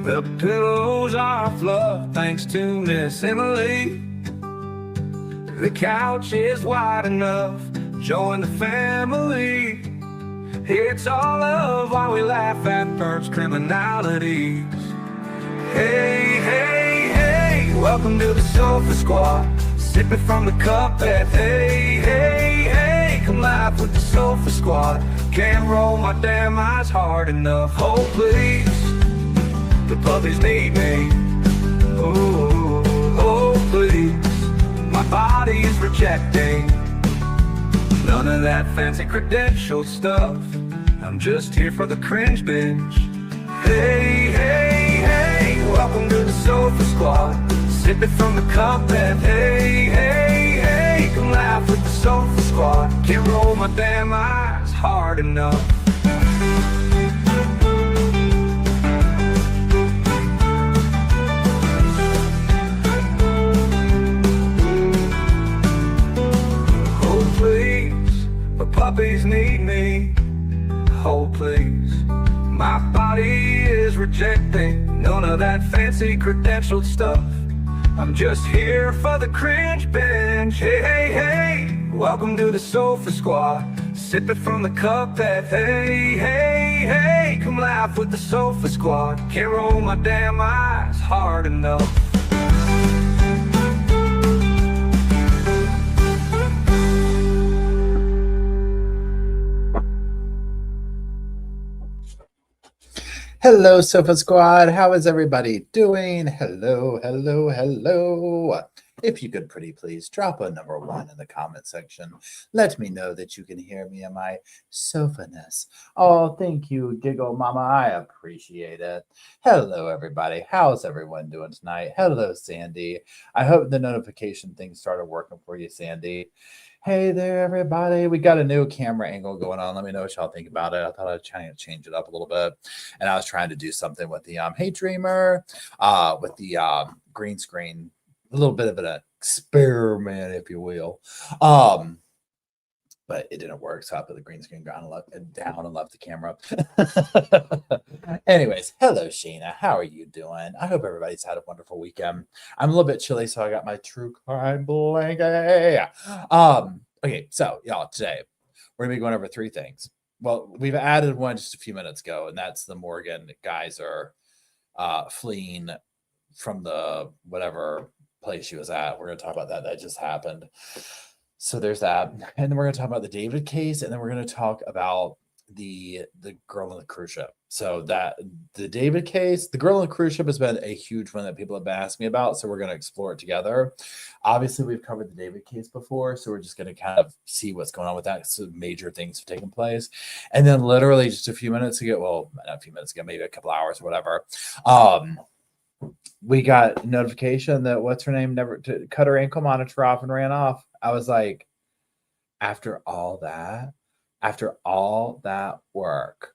The pillows are fluff thanks to Miss Emily. The couch is wide enough, join the family. It's all love while we laugh at first criminalities. Hey, hey, hey, welcome to the Sofa Squad. Sipping from the cup at hey, hey, hey. Come laugh with the Sofa Squad. Can't roll my damn eyes hard enough. Oh, please, the puppies need me. Ooh, oh, please, my body is rejecting none of that fancy credential stuff. I'm just here for the cringe binge. Hey, hey, hey, welcome to the Sofa Squad. Sipping from the cup and hey, hey, hey. Come laugh with the Sofa Squad. Can't roll my damn eyes hard enough. Oh please, the puppies need me. Oh please, my body is rejecting none of that fancy credentialed stuff. I'm just here for the cringe binge. Hey, hey, hey, welcome to the Sofa Squad. Sipping from the cup that hey, hey, hey. Come laugh with the Sofa Squad. Can't roll my damn eyes hard enough. Hello, Sofa Squad. How is everybody doing? Hello, hello, hello. If you could pretty please drop a number 1 in the comment section. Let me know that you can hear me in my sofa-ness. Oh, thank you, Giggle Mama. I appreciate it. Hello, everybody. How's everyone doing tonight? Hello, Sandy. I hope the notification thing started working for you, Sandy. Hey there, everybody. We got a new camera angle going on. Let me know what y'all think about it. I thought I'd try to change it up a little bit. And I was trying to do something with the Hey Dreamer, with the green screen, a little bit of an experiment, if you will. But it didn't work, so I put the green screen down and left the camera up. Anyways, hello, Sheena. How are you doing? I hope everybody's had a wonderful weekend. I'm a little bit chilly, so I got my true crime blanket. Okay, so y'all, today we're gonna be going over 3 things. Well, we've added one just a few minutes ago, and that's the Morgan guys are fleeing from the whatever place she was at. We're gonna talk about that. That just happened. So there's that. And then we're going to talk about the David case, and then we're going to talk about the girl on the cruise ship. So that the David case, the girl on the cruise ship has been a huge one that people have been asking me about. So we're going to explore it together. Obviously, we've covered the David case before, so we're just going to kind of see what's going on with that. So major things have taken place. And then literally just a few minutes ago, well, not a few minutes ago, maybe a couple hours or whatever, we got a notification that what's her name never to cut her ankle monitor off and ran off. I was like, after all that work,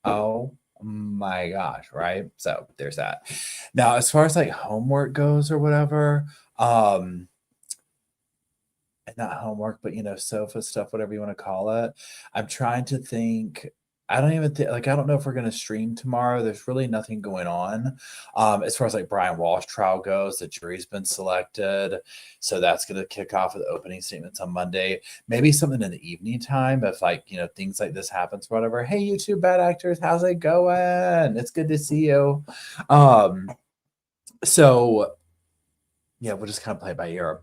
oh my gosh, right? So there's that. Now, as far as like homework goes or whatever, not homework, but sofa stuff, whatever you want to call it. I'm trying to think. I don't even think, I don't know if we're going to stream tomorrow. There's really nothing going on. As far as like Brian Walsh trial goes, the jury's been selected. So that's going to kick off with opening statements on Monday. Maybe something in the evening time if things like this happens, whatever. Hey, you two bad actors, how's it going? It's good to see you. So yeah, we'll just kind of play it by ear.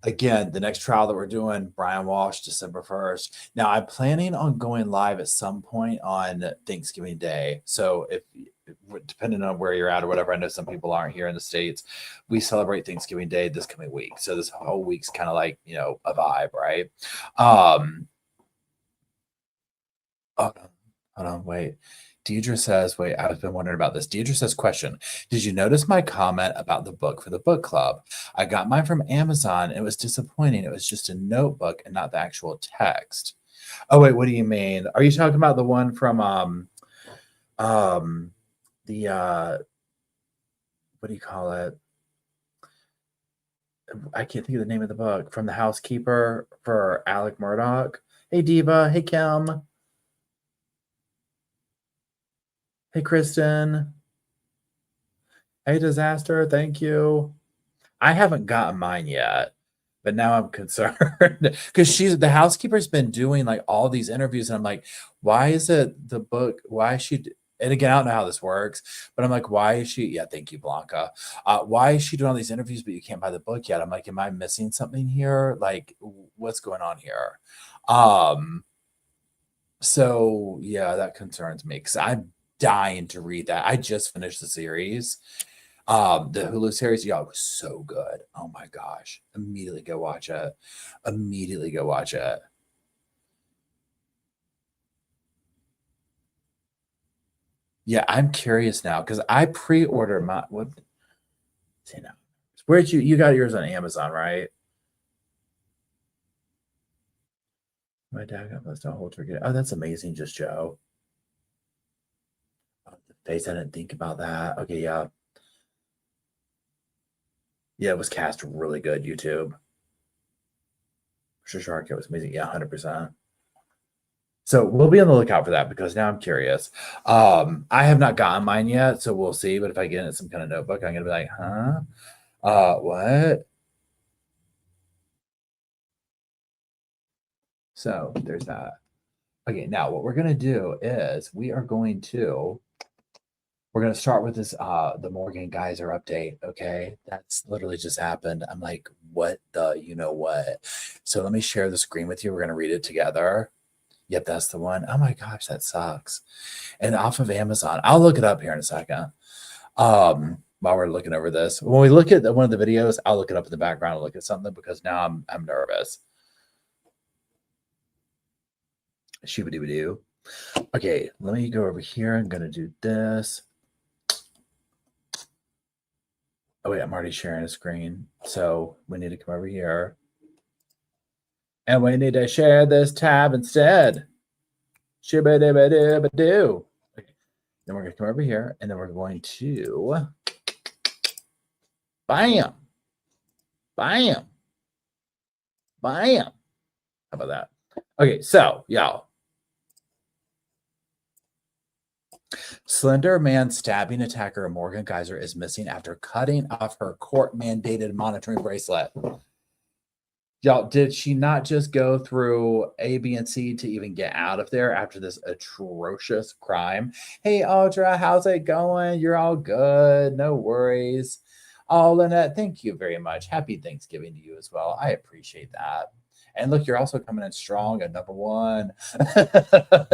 Again, the next trial that we're doing, Brian Walsh, December 1st. Now, I'm planning on going live at some point on Thanksgiving Day. So if depending on where you're at or whatever, I know some people aren't here in the States. We celebrate Thanksgiving Day this coming week. So this whole week's kind of like, a vibe, right? Hold on, wait. Deidre says, I've been wondering about this. Deidre says, question, did you notice my comment about the book for the book club? I got mine from Amazon. And it was disappointing. It was just a notebook and not the actual text. Oh, wait, what do you mean? Are you talking about the one from what do you call it? I can't think of the name of the book. From the Housekeeper for Alec Murdoch. Hey, Diva. Hey, Kim. Hey, Kristen. Hey, Disaster, thank you. I haven't gotten mine yet, but now I'm concerned because the housekeeper's been doing like all these interviews, and I'm like, why is it the book? Why is she? And again, I don't know how this works, but I'm like, why is she? Yeah, thank you, Blanca. Why is she doing all these interviews, but you can't buy the book yet? I'm like, am I missing something here? Like, what's going on here? Um, so yeah, that concerns me because I'm dying to read that. I just finished the series. The Hulu series, y'all, was so good. Oh my gosh. Immediately go watch it. Immediately go watch it. Yeah, I'm curious now because I pre-ordered my what see now. Where'd you got yours on Amazon, right? My dad got most on whole turkey. Oh, that's amazing, just Joe. Oh, the face, I didn't think about that. Okay, yeah. Yeah, it was cast really good, YouTube. Shark, it was amazing. Yeah, 100%. So we'll be on the lookout for that because now I'm curious. I have not gotten mine yet, so we'll see. But if I get it in some kind of notebook, I'm gonna be like, huh? What? So there's that. Okay, now what we're gonna do is we're gonna start with this the Morgan Geyser update. Okay, that's literally just happened. I'm like, what the you know what? So let me share the screen with you. We're gonna read it together. Yep, that's the one. Oh my gosh, that sucks. And off of Amazon. I'll look it up here in a second. While we're looking over this. When we look at one of the videos, I'll look it up in the background and look at something because now I'm nervous. Shoo-ba-doo-ba-doo. Okay, let me go over here. I'm gonna do this. Oh wait, I'm already sharing a screen. So we need to come over here. And we need to share this tab instead. Shoo-ba-doo-ba-doo-ba-doo. Okay. Then we're gonna come over here and then we're going to bam, bam, bam. How about that? Okay, so y'all. Slender man stabbing attacker Morgan Geyser is missing after cutting off her court mandated monitoring bracelet. Y'all, did she not just go through A, B, and C to even get out of there after this atrocious crime? Hey, Audra, how's it going? You're all good. No worries. Oh, Lynette, thank you very much. Happy Thanksgiving to you as well. I appreciate that. And look, you're also coming in strong at number one.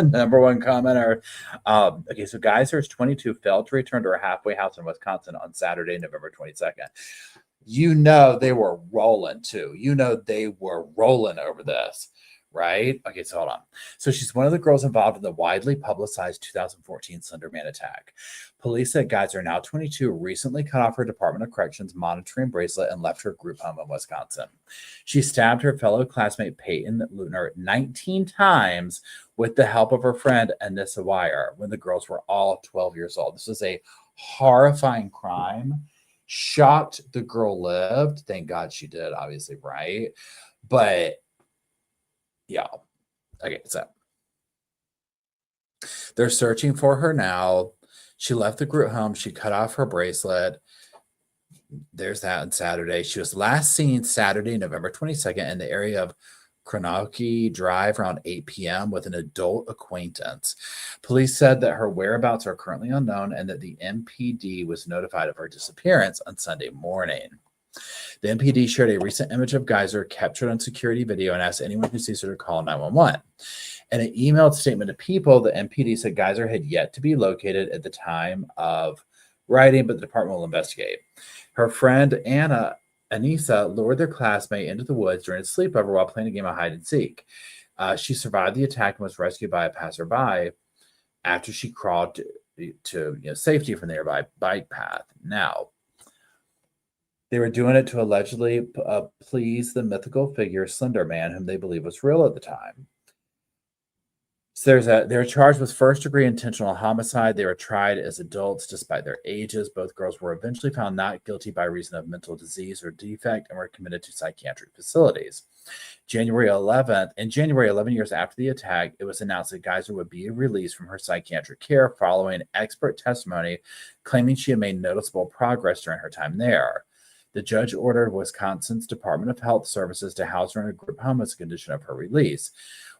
Number one commenter. Okay, so Geyser's 22 failed to return to her halfway house in Wisconsin on Saturday, November 22nd. You know they were rolling too. You know they were rolling over this, right? Okay, so hold on. So she's one of the girls involved in the widely publicized 2014 Slender Man attack. Police said Geyser, now 22, recently cut off her Department of Corrections monitoring bracelet and left her group home in Wisconsin. She stabbed her fellow classmate Peyton Lutner 19 times with the help of her friend Anissa Wire when the girls were all 12 years old. This was a horrifying crime. Shocked the girl lived. Thank God she did, obviously, right? But yeah. Okay, so they're searching for her now. She left the group home. She cut off her bracelet. There's that on Saturday. She was last seen Saturday, November 22nd, in the area of Kronowski Drive around 8 p.m. with an adult acquaintance. Police said that her whereabouts are currently unknown and that the MPD was notified of her disappearance on Sunday morning. The MPD shared a recent image of Geyser captured on security video and asked anyone who sees her to call 911. In an emailed statement to People, the MPD said Geyser had yet to be located at the time of writing, but the department will investigate. Her friend Anissa lured their classmate into the woods during a sleepover while playing a game of hide and seek. She survived the attack and was rescued by a passerby after she crawled to safety from the nearby bike path. Now, they were doing it to allegedly please the mythical figure Slender Man, whom they believe was real at the time. So they're charged with first-degree intentional homicide. They were tried as adults despite their ages. Both girls were eventually found not guilty by reason of mental disease or defect and were committed to psychiatric facilities. January 11th, 11 years after the attack, it was announced that Geyser would be released from her psychiatric care following expert testimony claiming she had made noticeable progress during her time there. The judge ordered Wisconsin's Department of Health Services to house her in a group home as a condition of her release.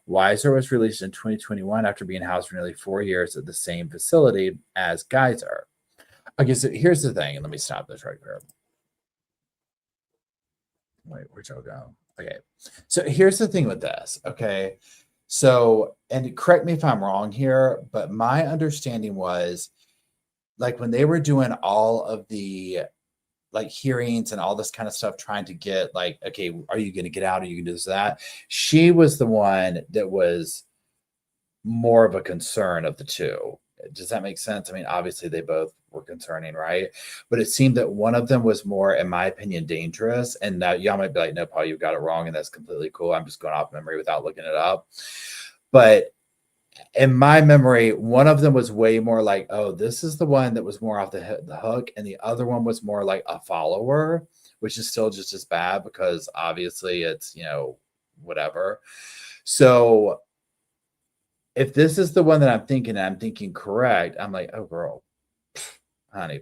Weiser was released in 2021 after being housed for nearly 4 years at the same facility as Geyser. Okay, so here's the thing, and let me stop this right here. Wait, where'd y'all go? Okay, so here's the thing with this, okay? So, and correct me if I'm wrong here, but my understanding was, like, when they were doing all of the like hearings and all this kind of stuff, trying to get like, okay, are you going to get out? Are you going to do this, that? She was the one that was more of a concern of the two. Does that make sense? I mean, obviously they both were concerning, right? But it seemed that one of them was more, in my opinion, dangerous. And now y'all might be like, no, Paul, you got it wrong. And that's completely cool. I'm just going off memory without looking it up. But in my memory, one of them was way more like, oh, this is the one that was more off the hook. And the other one was more like a follower, which is still just as bad because obviously it's, whatever. So if this is the one that I'm thinking correct, I'm like, oh, girl, honey,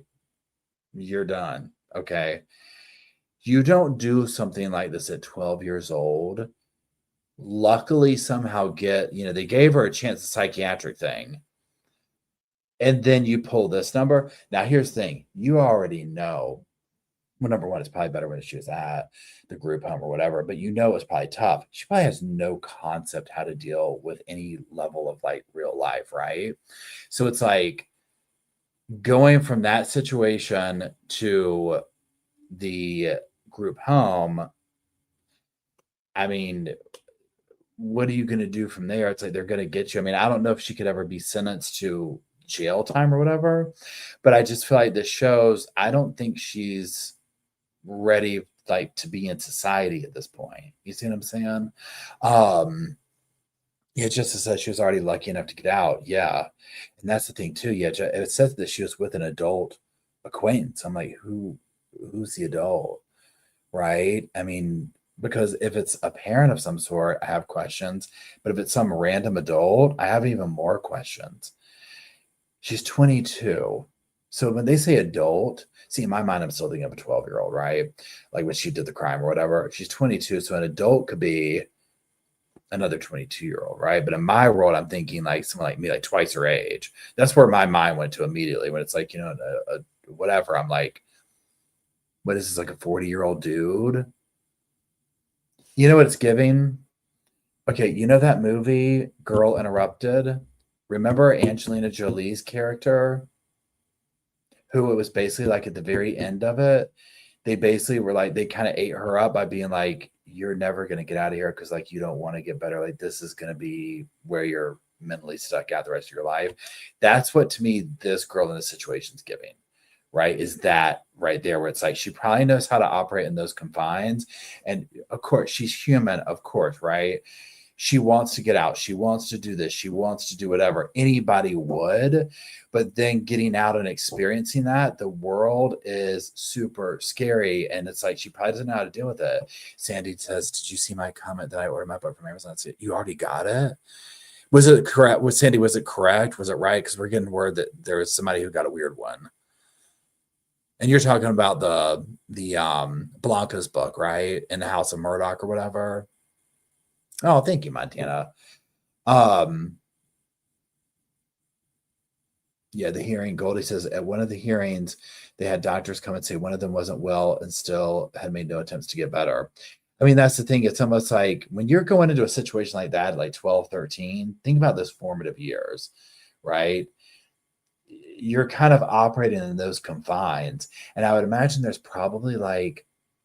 you're done. Okay. You don't do something like this at 12 years old. Luckily, somehow they gave her a chance, the psychiatric thing. And then you pull this number. Now, here's the thing. You already know. Well, number one, it's probably better when she was at the group home or whatever, but it's probably tough. She probably has no concept how to deal with any level of like real life, right? So it's like going from that situation to the group home. I mean, what are you going to do from there? It's like they're going to get you. I mean, I don't know if she could ever be sentenced to jail time or whatever, but I just feel like this shows, I don't think she's ready like to be in society at this point. You see what I'm saying? Yeah, just as said she was already lucky enough to get out. Yeah. And that's the thing too. Yeah, it says that she was with an adult acquaintance. I'm like, who's the adult? Right? I mean, because if it's a parent of some sort, I have questions. But if it's some random adult, I have even more questions. She's 22. So when they say adult, see, in my mind, I'm still thinking of a 12-year-old, right? Like when she did the crime or whatever. She's 22. So an adult could be another 22-year-old, right? But in my world, I'm thinking like someone like me, like twice her age. That's where my mind went to immediately when it's like, whatever. I'm like, what is this, like a 40-year-old dude? You know what it's giving? Okay, you know that movie, Girl Interrupted? Remember Angelina Jolie's character? Who it was basically like at the very end of it, they basically were like, they kind of ate her up by being like, you're never going to get out of here because like you don't want to get better. Like this is going to be where you're mentally stuck out the rest of your life. That's what to me this girl in this situation is giving. Right? Is that right there where it's like she probably knows how to operate in those confines. And of course, she's human, of course, right? She wants to get out. She wants to do this. She wants to do whatever. Anybody would. But then getting out and experiencing that, the world is super scary. And it's like she probably doesn't know how to deal with it. Sandy says, did you see my comment that I ordered my book from Amazon? You already got it? Was it correct? Sandy, was it correct? Was it right? Because we're getting word that there was somebody who got a weird one. And you're talking about the Blanca's book, right? In the House of Murdoch or whatever. Oh, thank you, Montana. Yeah, the hearing, Goldie says at one of the hearings, they had doctors come and say one of them wasn't well and still had made no attempts to get better. I mean, that's the thing. It's almost like when you're going into a situation like that, like 12, 13, think about those formative years, right? You're kind of operating in those confines. And I would imagine there's probably like,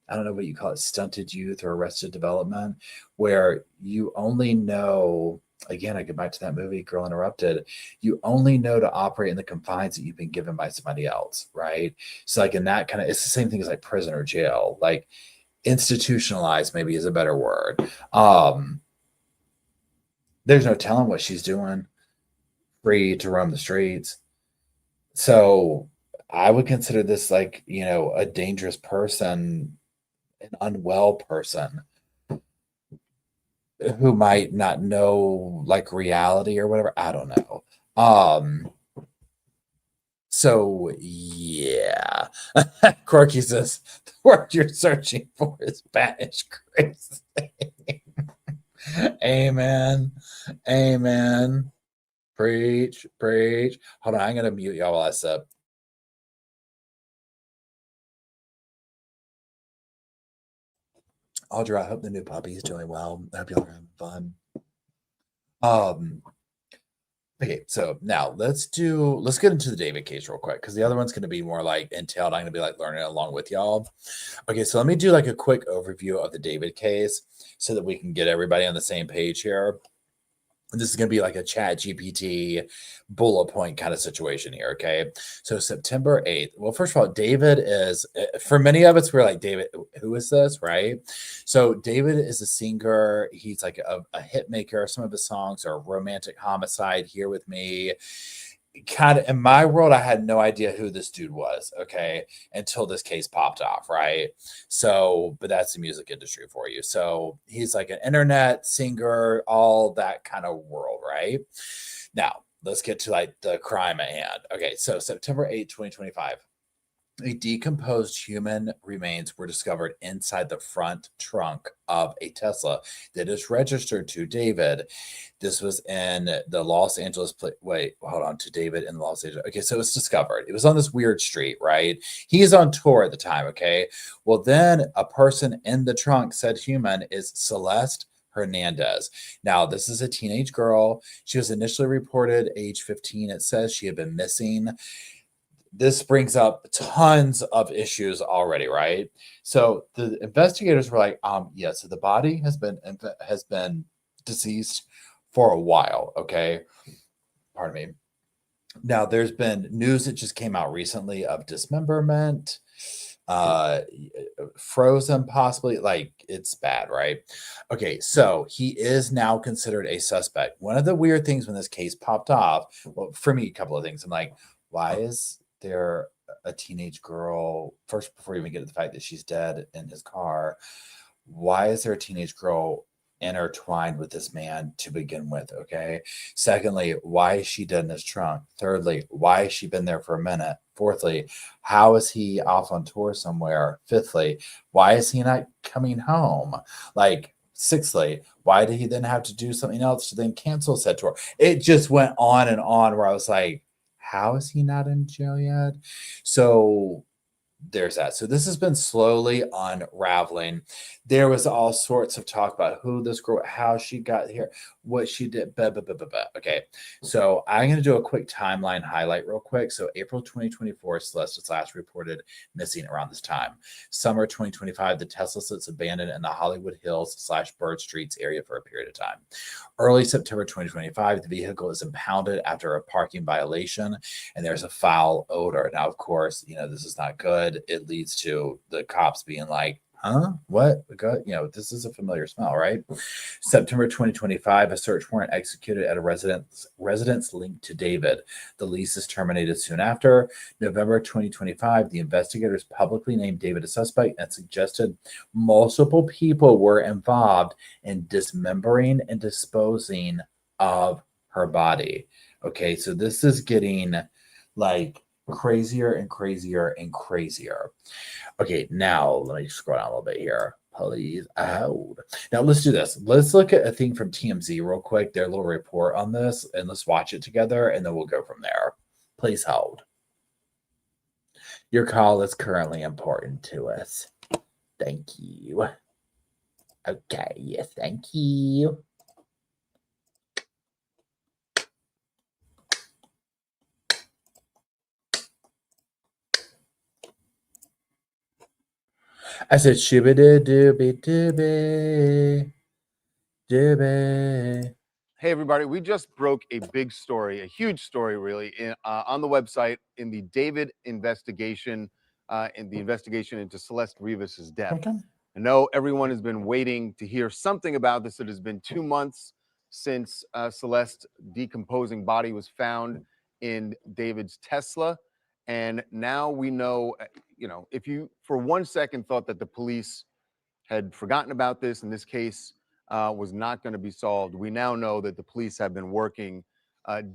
I don't know what you call it, stunted youth or arrested development, where you only know, again, I go back to that movie, Girl Interrupted, you only know to operate in the confines that you've been given by somebody else, right? So like in that kind of, it's the same thing as like prison or jail, like institutionalized maybe is a better word. There's no telling what she's doing, free to roam the streets. So I would consider this like, a dangerous person, an unwell person who might not know like reality or whatever. I don't know. So yeah. Corky says the word you're searching for is Spanish crazy. Amen. Amen. Preach, preach. Hold on, I'm gonna mute y'all while I sip. Audra, I hope the new puppy is doing well. I hope y'all are having fun. Okay, so now let's get into the David case real quick because the other one's going to be more like entailed. I'm going to be like learning along with y'all. Okay, so let me do like a quick overview of the David case so that we can get everybody on the same page here. This is going to be like a chat GPT bullet point kind of situation here. Okay. So September 8th. Well, first of all, David is, for many of us, we're like, David, who is this? Right. So David is a singer. He's like a hit maker. Some of his songs are Romantic Homicide, Here With Me. Kind of in my world, I had no idea who this dude was, okay, until this case popped off, right? So, but that's the music industry for you. So he's like an internet singer, all that kind of world, right? Now, let's get to like the crime at hand. Okay, so September 8th, 2025. A decomposed human remains were discovered inside the front trunk of a Tesla that is registered to David. This was in the Los Angeles. Wait, hold on. To David in Los Angeles. Okay, so it's discovered. It was on this weird street, right? He's on tour at the time. Okay. Well, then a person in the trunk said human is Celeste Hernandez. Now, this is a teenage girl. She was initially reported age 15. It says she had been missing. This brings up tons of issues already, right? So the investigators were like, yeah, so the body has been deceased for a while, okay? Pardon me. Now there's been news that just came out recently of dismemberment, frozen possibly, like it's bad, right? Okay, so he is now considered a suspect. One of the weird things when this case popped off, well, for me, a couple of things. I'm like, why is there a teenage girl first before you even get to the fact that she's dead in his car? Why is there a teenage girl intertwined with this man to begin with? Okay. Secondly, why is she dead in his trunk? Thirdly, why has she been there for a minute? Fourthly, how is he off on tour somewhere? Fifthly, why is he not coming home? Like, sixthly, why did he then have to do something else to then cancel said tour? It just went on and on where I was like, how is he not in jail yet? So there's that. So this has been slowly unraveling. There was all sorts of talk about who this girl, how she got here, what she did. Blah, blah, blah, blah, blah. Okay. So I'm going to do a quick timeline highlight real quick. So April 2024, Celeste is last reported missing around this time. Summer 2025, the Tesla sits abandoned in the Hollywood Hills / Bird Streets area for a period of time. Early September 2025, the vehicle is impounded after a parking violation and there's a foul odor. Now, of course, this is not good. It leads to the cops being like, huh? What? This is a familiar smell, right? September 2025, a search warrant executed at a residence linked to David. The lease is terminated soon after. November 2025, the investigators publicly named David a suspect and suggested multiple people were involved in dismembering and disposing of her body. Okay, so this is getting like crazier and crazier and crazier. Okay, now let me scroll down a little bit here. Please hold. Now let's do this. Let's look at a thing from TMZ real quick, their little report on this, and let's watch it together, and then we'll go from there. Please hold. Your call is currently important to us. Thank you. Okay, yes, thank you. I said shibby dooby dooby dooby. Hey, everybody, we just broke a big story, a huge story, really, on the website in the David investigation, in the investigation into Celeste Rivas's death. Okay. I know everyone has been waiting to hear something about this. It has been 2 months since Celeste's decomposing body was found in David's Tesla. And now we know, if you for 1 second thought that the police had forgotten about this and this case was not going to be solved, we now know that the police have been working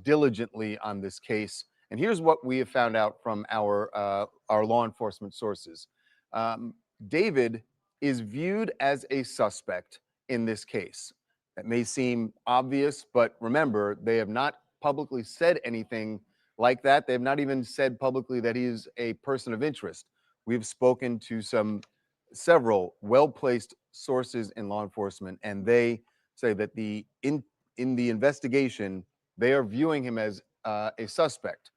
diligently on this case. And here's what we have found out from our law enforcement sources. David is viewed as a suspect in this case. That may seem obvious, but remember, they have not publicly said anything like that. They have not even said publicly that he is a person of interest. We've spoken to several well-placed sources in law enforcement, and they say that in the investigation, they are viewing him as a suspect.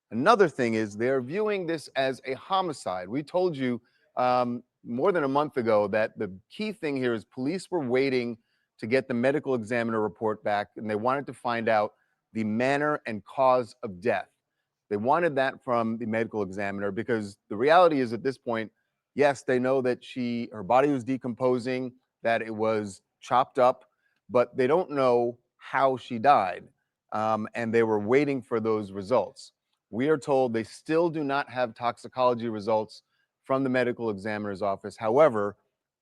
Another thing is they're viewing this as a homicide. We told you more than a month ago that the key thing here is police were waiting to get the medical examiner report back, and they wanted to find out the manner and cause of death. They wanted that from the medical examiner because the reality is at this point, yes, they know that her body was decomposing, that it was chopped up, but they don't know how she died. And they were waiting for those results. We are told they still do not have toxicology results from the medical examiner's office. However,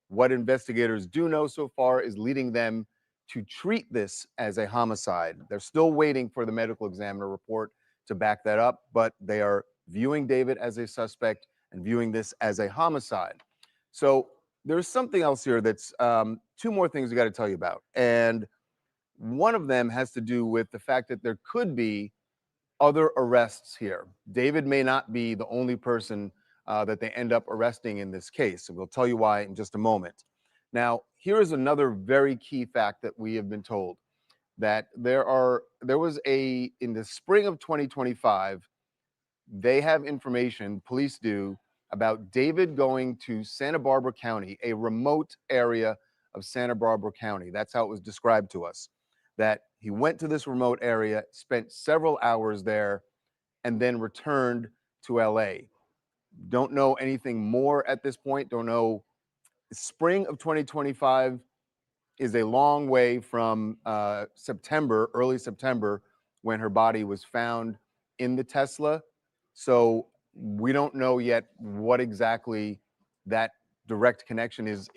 what investigators do know so far is leading them to treat this as a homicide. They're still waiting for the medical examiner report to back that up, but they are viewing David as a suspect and viewing this as a homicide. So there's something else here that's two more things we got to tell you about. And one of them has to do with the fact that there could be other arrests here. David may not be the only person that they end up arresting in this case. So we'll tell you why in just a moment. Now, here is another very key fact that we have been told, that in the spring of 2025, they have information, police do, about David going to Santa Barbara County, a remote area of Santa Barbara County. That's how it was described to us, that he went to this remote area, spent several hours there, and then returned to LA. Don't know anything more at this point. Don't know. Spring of 2025 is a long way from September, early September, when her body was found in the Tesla. So we don't know yet what exactly that direct connection is.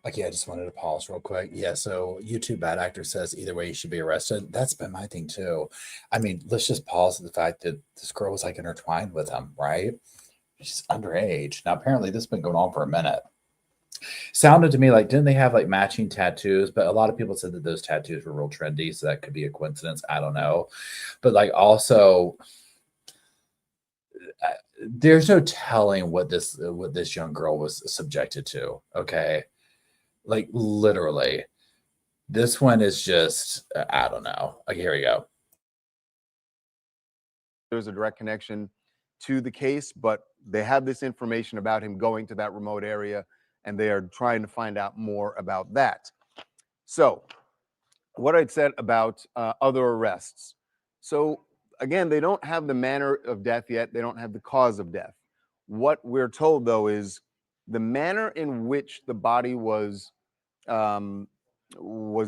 Okay, I just wanted to pause real quick. Yeah, so YouTube Bad Actor says either way you should be arrested. That's been my thing too. I mean, let's just pause at the fact that this girl was like intertwined with him, right? She's underage. Now, apparently this has been going on for a minute. Sounded to me like, didn't they have like matching tattoos? But a lot of people said that those tattoos were real trendy, so that could be a coincidence. I don't know. But like also, there's no telling what this young girl was subjected to. Okay. Like literally, this one is just, I don't know. Like, here we go. There's a direct connection to the case, but they have this information about him going to that remote area, and they are trying to find out more about that. So what I'd said about other arrests. So again, they don't have the manner of death yet. They don't have the cause of death. What we're told, though, is the manner in which the body was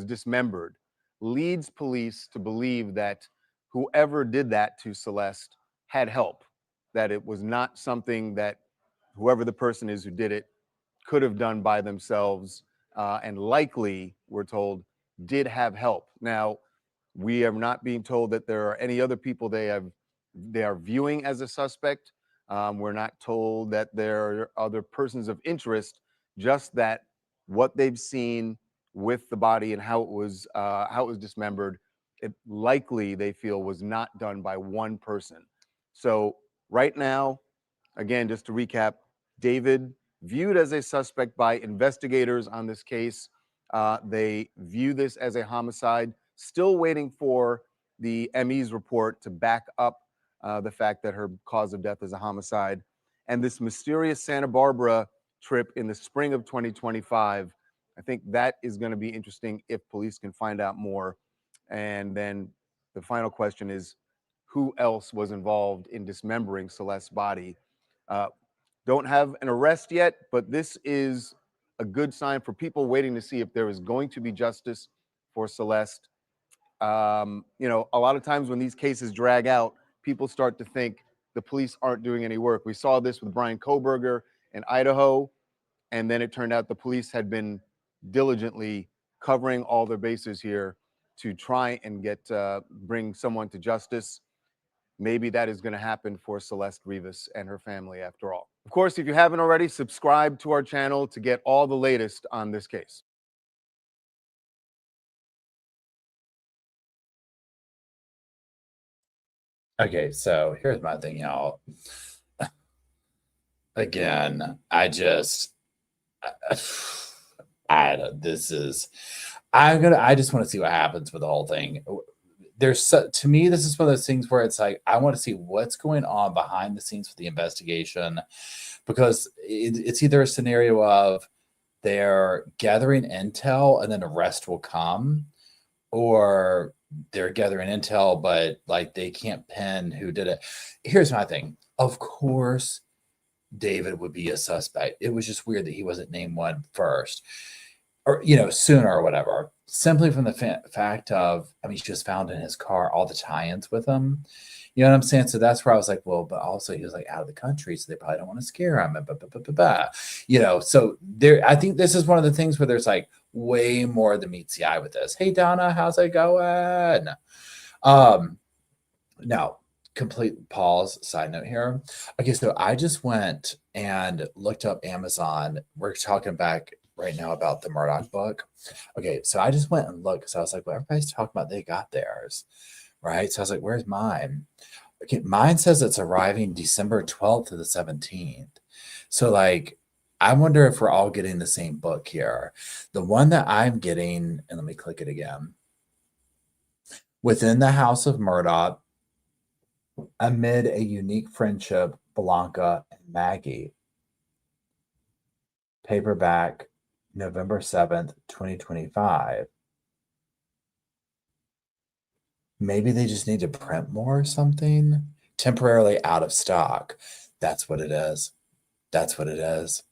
dismembered leads police to believe that whoever did that to Celeste had help, that it was not something that whoever the person is who did it could have done by themselves, and likely, we're told, did have help. Now, we are not being told that there are any other people they are viewing as a suspect. We're not told that there are other persons of interest, just that what they've seen with the body and how it was dismembered, it likely they feel was not done by one person. So right now, again, just to recap, David viewed as a suspect by investigators on this case. They view this as a homicide, still waiting for the ME's report to back up the fact that her cause of death is a homicide. And this mysterious Santa Barbara trip in the spring of 2025, I think that is going to be interesting if police can find out more. And then the final question is, who else was involved in dismembering Celeste's body? Don't have an arrest yet, but this is a good sign for people waiting to see if there is going to be justice for Celeste. You know, a lot of times when these cases drag out, people start to think the police aren't doing any work. We saw this with Brian Koberger in Idaho, and then it turned out the police had been diligently covering all their bases here to try and get bring someone to justice. Maybe that is going to happen for Celeste Rivas and her family after all. Of course, if you haven't already, subscribe to our channel to get all the latest on this case. Okay, so here's my thing, y'all. Again, I just I don't, this is I just want to see what happens with the whole thing. To me, this is one of those things where it's like I want to see what's going on behind the scenes with the investigation, because it's either a scenario of they're gathering intel and then arrest will come, or they're gathering intel but like they can't pin who did it. Here's my thing. Of course, David would be a suspect. It was just weird that he wasn't named one first, or sooner or whatever. Simply from the fact of, I mean, she was found in his car, all the tie-ins with him. You know what I'm saying? So that's where I was like, well, but also he was like out of the country, so they probably don't want to scare him. So there, I think this is one of the things where there's like way more than meets the eye with this. Hey Donna, how's it going? Now, complete pause, side note here. Okay, so I just went and looked up Amazon. We're talking back right now about the Murdoch book. Okay, so I just went and looked because I was like, well, everybody's talking about they got theirs, right? So I was like, where's mine? Okay, mine says it's arriving December 12th to the 17th. So like, I wonder if we're all getting the same book here. The one that I'm getting, and let me click it again. Within the House of Murdoch, amid a unique friendship, Blanca and Maggie. Paperback, November 7th, 2025. Maybe they just need to print more or something. Temporarily out of stock. That's what it is. That's what it is.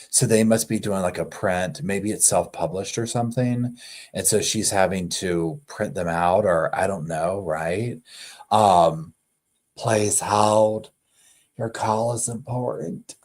So they must be doing like a print. Maybe it's self-published or something. And so she's having to print them out, or I don't know, right? Please hold. Your call is important.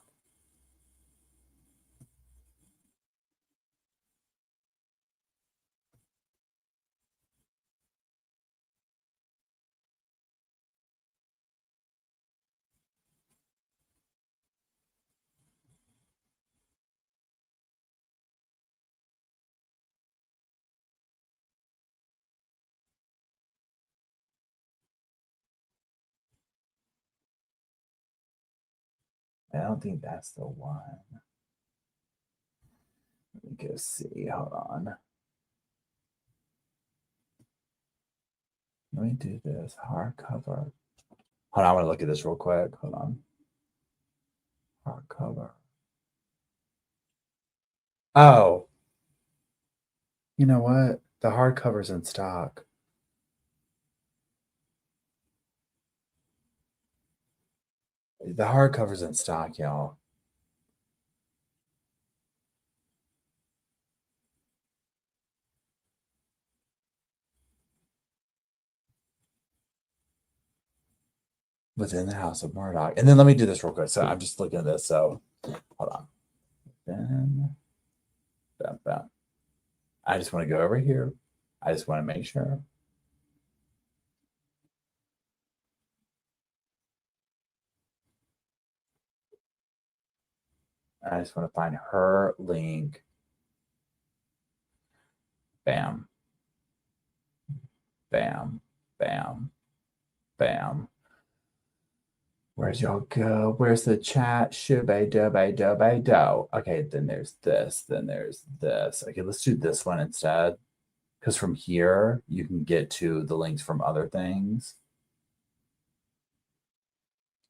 I don't think that's the one. Let me go see. Hold on. Let me do this. Hardcover. Hold on. I want to look at this real quick. Hold on. Hardcover. Oh. You know what? The hardcover's in stock. The hardcover's in stock, y'all. Within the House of Murdoch. And then let me do this real quick. So I'm just looking at this. So hold on. Then, bam. I just want to go over here. I just want to make sure. I just want to find her link. Bam. Bam. Bam. Bam. Where's y'all go? Where's the chat? Shoo-bay-do-bay-do-bay-do. Okay, then there's this. Then there's this. Okay, let's do this one instead. Because from here, you can get to the links from other things.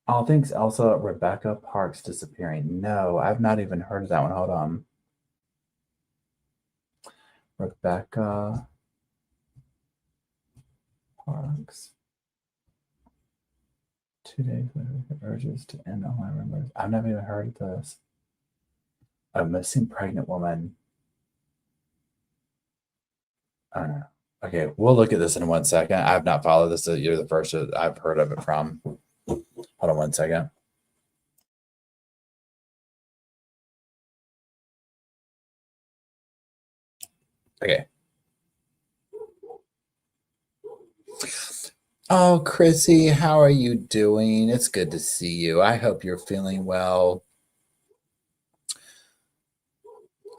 Oh, thanks, Elsa. Rebecca Parks disappearing. No, I've not even heard of that one. Hold on. Rebecca Parks. 2 days with urges to end all my remembers. I've never even heard of this. A missing pregnant woman. I don't know. Okay, we'll look at this in 1 second. I have not followed this. You're the first I've heard of it from. Hold on 1 second. Okay. Oh, Chrissy, how are you doing? It's good to see you. I hope you're feeling well.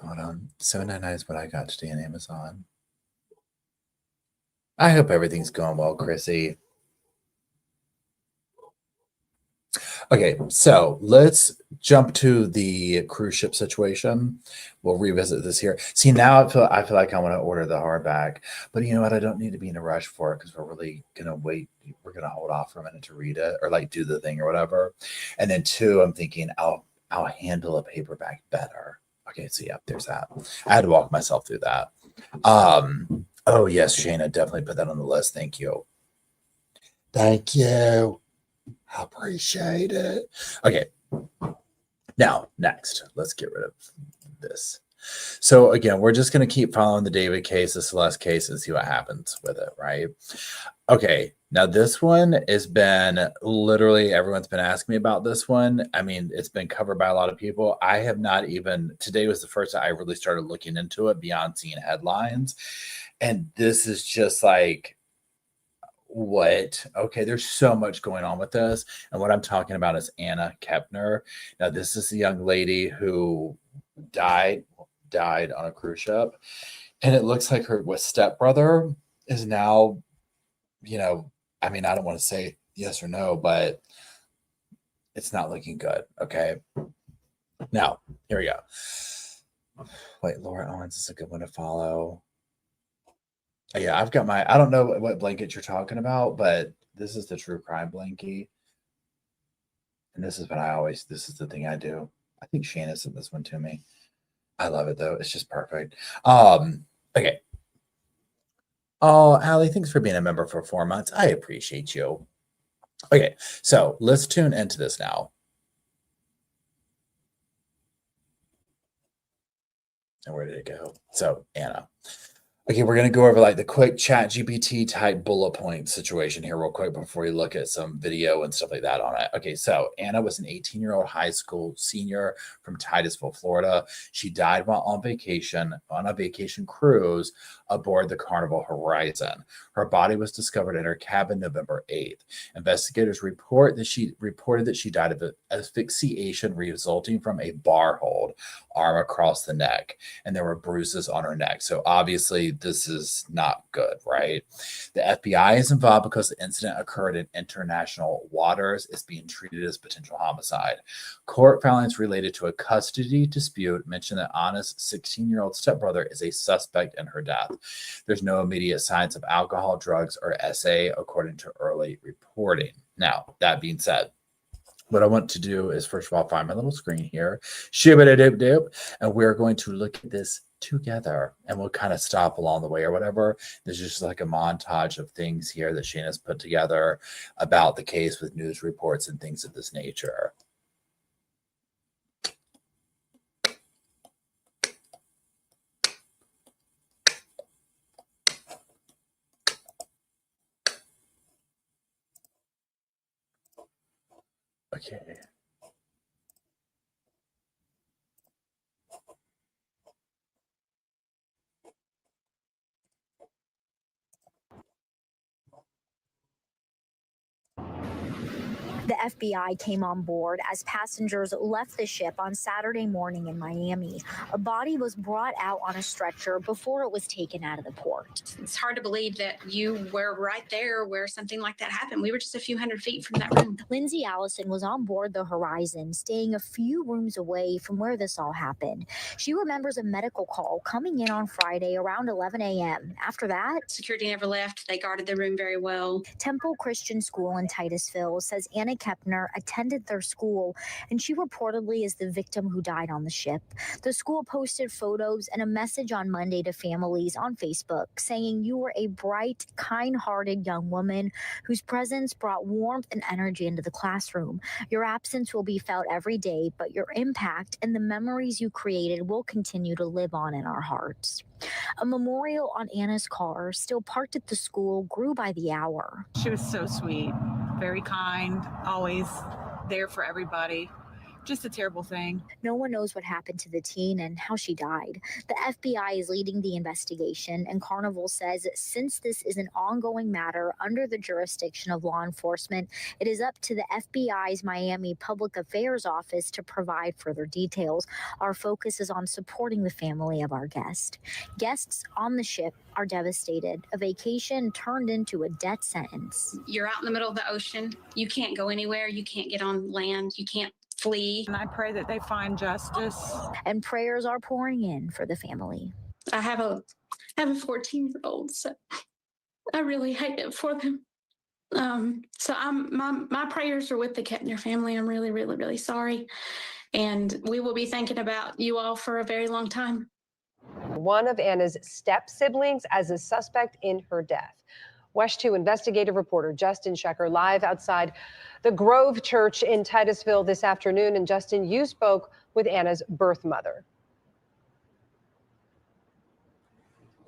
Hold on. $7.99 is what I got today on Amazon. I hope everything's going well, Chrissy. Okay, so let's jump to the cruise ship situation. We'll revisit this here. See, now I feel like I want to order the hardback, but you know what? I don't need to be in a rush for it because we're really gonna wait. We're gonna hold off for a minute to read it or like do the thing or whatever. And then two, I'm thinking I'll handle a paperback better. Okay, so yeah, there's that. I had to walk myself through that. Oh yes, Shayna, definitely put that on the list. Thank you. Thank you. I appreciate it. Okay. Now, next, let's get rid of this. So again, we're just going to keep following the David case, the Celeste case, and see what happens with it, right? Okay. Now, this one has been literally everyone's been asking me about this one. I mean, it's been covered by a lot of people. I have not even, today was the first time I really started looking into it beyond seeing headlines. And this is just like, what? Okay, there's so much going on with this. And what I'm talking about is Anna Kepner. Now, this is the young lady who died on a cruise ship. And it looks like her stepbrother is now, I mean, I don't want to say yes or no, but it's not looking good. Okay. Now, here we go. Wait, Laura Owens is a good one to follow. Yeah, I've got I don't know what blanket you're talking about, but this is the true crime blankie. And this is what this is the thing I do. I think Shanna sent this one to me. I love it though. It's just perfect. Okay. Oh, Allie, thanks for being a member for 4 months. I appreciate you. Okay, so let's tune into this now. And where did it go? So, Anna. Okay, we're going to go over like the quick chat GPT type bullet point situation here real quick before we look at some video and stuff like that on it. Okay, so Anna was an 18-year-old high school senior from Titusville, Florida. She died while on a vacation cruise aboard the Carnival Horizon. Her body was discovered in her cabin November 8th. Investigators reported that she died of asphyxiation resulting from a bar hold, arm across the neck, and there were bruises on her neck. So obviously this is not good, right? The FBI is involved because the incident occurred in international waters. It's being treated as potential homicide. Court filings related to a custody dispute mention that Anna's 16-year-old stepbrother is a suspect in her death. There's no immediate signs of alcohol, drugs, or SA, according to early reporting. Now, that being said, what I want to do is, first of all, find my little screen here, shibba-da-doop-doop, and we're going to look at this together, and we'll kind of stop along the way or whatever. There's just like a montage of things here that Shayna's put together about the case with news reports and things of this nature. Okay. The FBI came on board as passengers left the ship on Saturday morning in Miami. A body was brought out on a stretcher before it was taken out of the port. It's hard to believe that you were right there where something like that happened. We were just a few hundred feet from that room. Lindsay Allison was on board the Horizon, staying a few rooms away from where this all happened. She remembers a medical call coming in on Friday around 11 a.m. After that, security never left. They guarded the room very well. Temple Christian School in Titusville says Anna Anna Kepner, attended their school, and she reportedly is the victim who died on the ship. The school posted photos and a message on Monday to families on Facebook saying, "You were a bright, kind-hearted young woman whose presence brought warmth and energy into the classroom. Your absence will be felt every day, but your impact and the memories you created will continue to live on in our hearts." A memorial on Anna's car, still parked at the school, grew by the hour. She was so sweet, very kind, always there for everybody. Just a terrible thing. No one knows what happened to the teen and how she died. The FBI is leading the investigation, and Carnival says since this is an ongoing matter under the jurisdiction of law enforcement, it is up to the FBI's Miami Public Affairs Office to provide further details. Our focus is on supporting the family of our guest. Guests on the ship are devastated. A vacation turned into a death sentence. You're out in the middle of the ocean. You can't go anywhere. You can't get on land. You can't flee. And I pray that they find justice. And prayers are pouring in for the family. I have a 14-year-old, so I really hate it for them. So my prayers are with the Kepner family. I'm really, really, really sorry. And we will be thinking about you all for a very long time. One of Anna's step-siblings as a suspect in her death. WESH 2 investigative reporter Justin Shecker live outside the Grove Church in Titusville this afternoon. And Justin, you spoke with Anna's birth mother.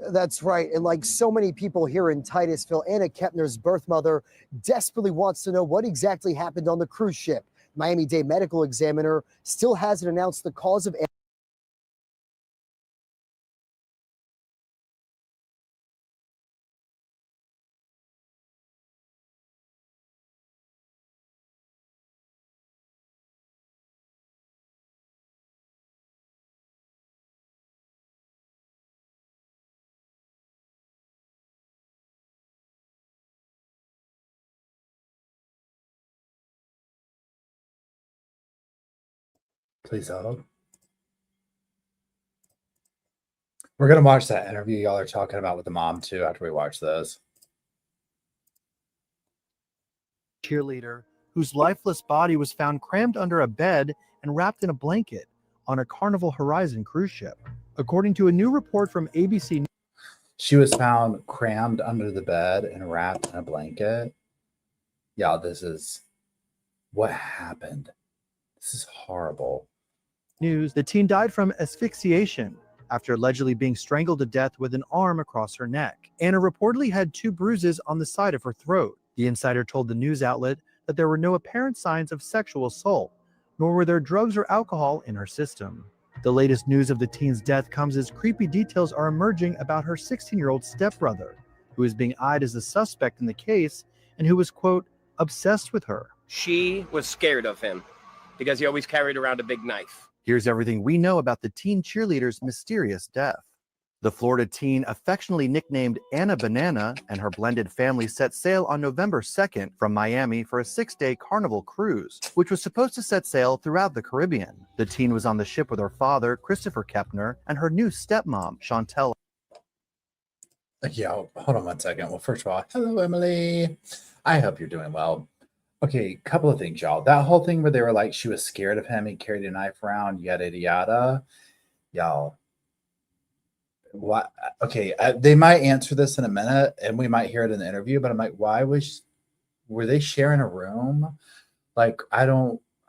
That's right. And like so many people here in Titusville, Anna Kepner's birth mother desperately wants to know what exactly happened on the cruise ship. Miami-Dade medical examiner still hasn't announced the cause of Please hold. We're going to watch that interview y'all are talking about with the mom, too, after we watch this. Cheerleader whose lifeless body was found crammed under a bed and wrapped in a blanket on a Carnival Horizon cruise ship. According to a new report from ABC News, she was found crammed under the bed and wrapped in a blanket. Y'all, this is what happened. This is horrible. the teen died from asphyxiation after allegedly being strangled to death with an arm across her neck. Anna reportedly had 2 bruises on the side of her throat. The insider told the news outlet that there were no apparent signs of sexual assault, nor were there drugs or alcohol in her system. The latest news of the teen's death comes as creepy details are emerging about her 16-year-old stepbrother, who is being eyed as a suspect in the case and who was, quote, obsessed with her. She was scared of him because he always carried around a big knife. Here's everything we know about the teen cheerleader's mysterious death. The Florida teen, affectionately nicknamed Anna Banana, and her blended family set sail on November 2nd from Miami for a 6-day Carnival cruise, which was supposed to set sail throughout the Caribbean. The teen was on the ship with her father, Christopher Kepner, and her new stepmom, Chantel. Yeah, hold on one second. Well, first of all, hello, Emily. I hope you're doing well. Okay, couple of things, y'all. That whole thing where they were like, she was scared of him, he carried a knife around, yada, yada. Y'all, what? Okay, they might answer this in a minute, and we might hear it in the interview, but I'm like, were they sharing a room? Like, I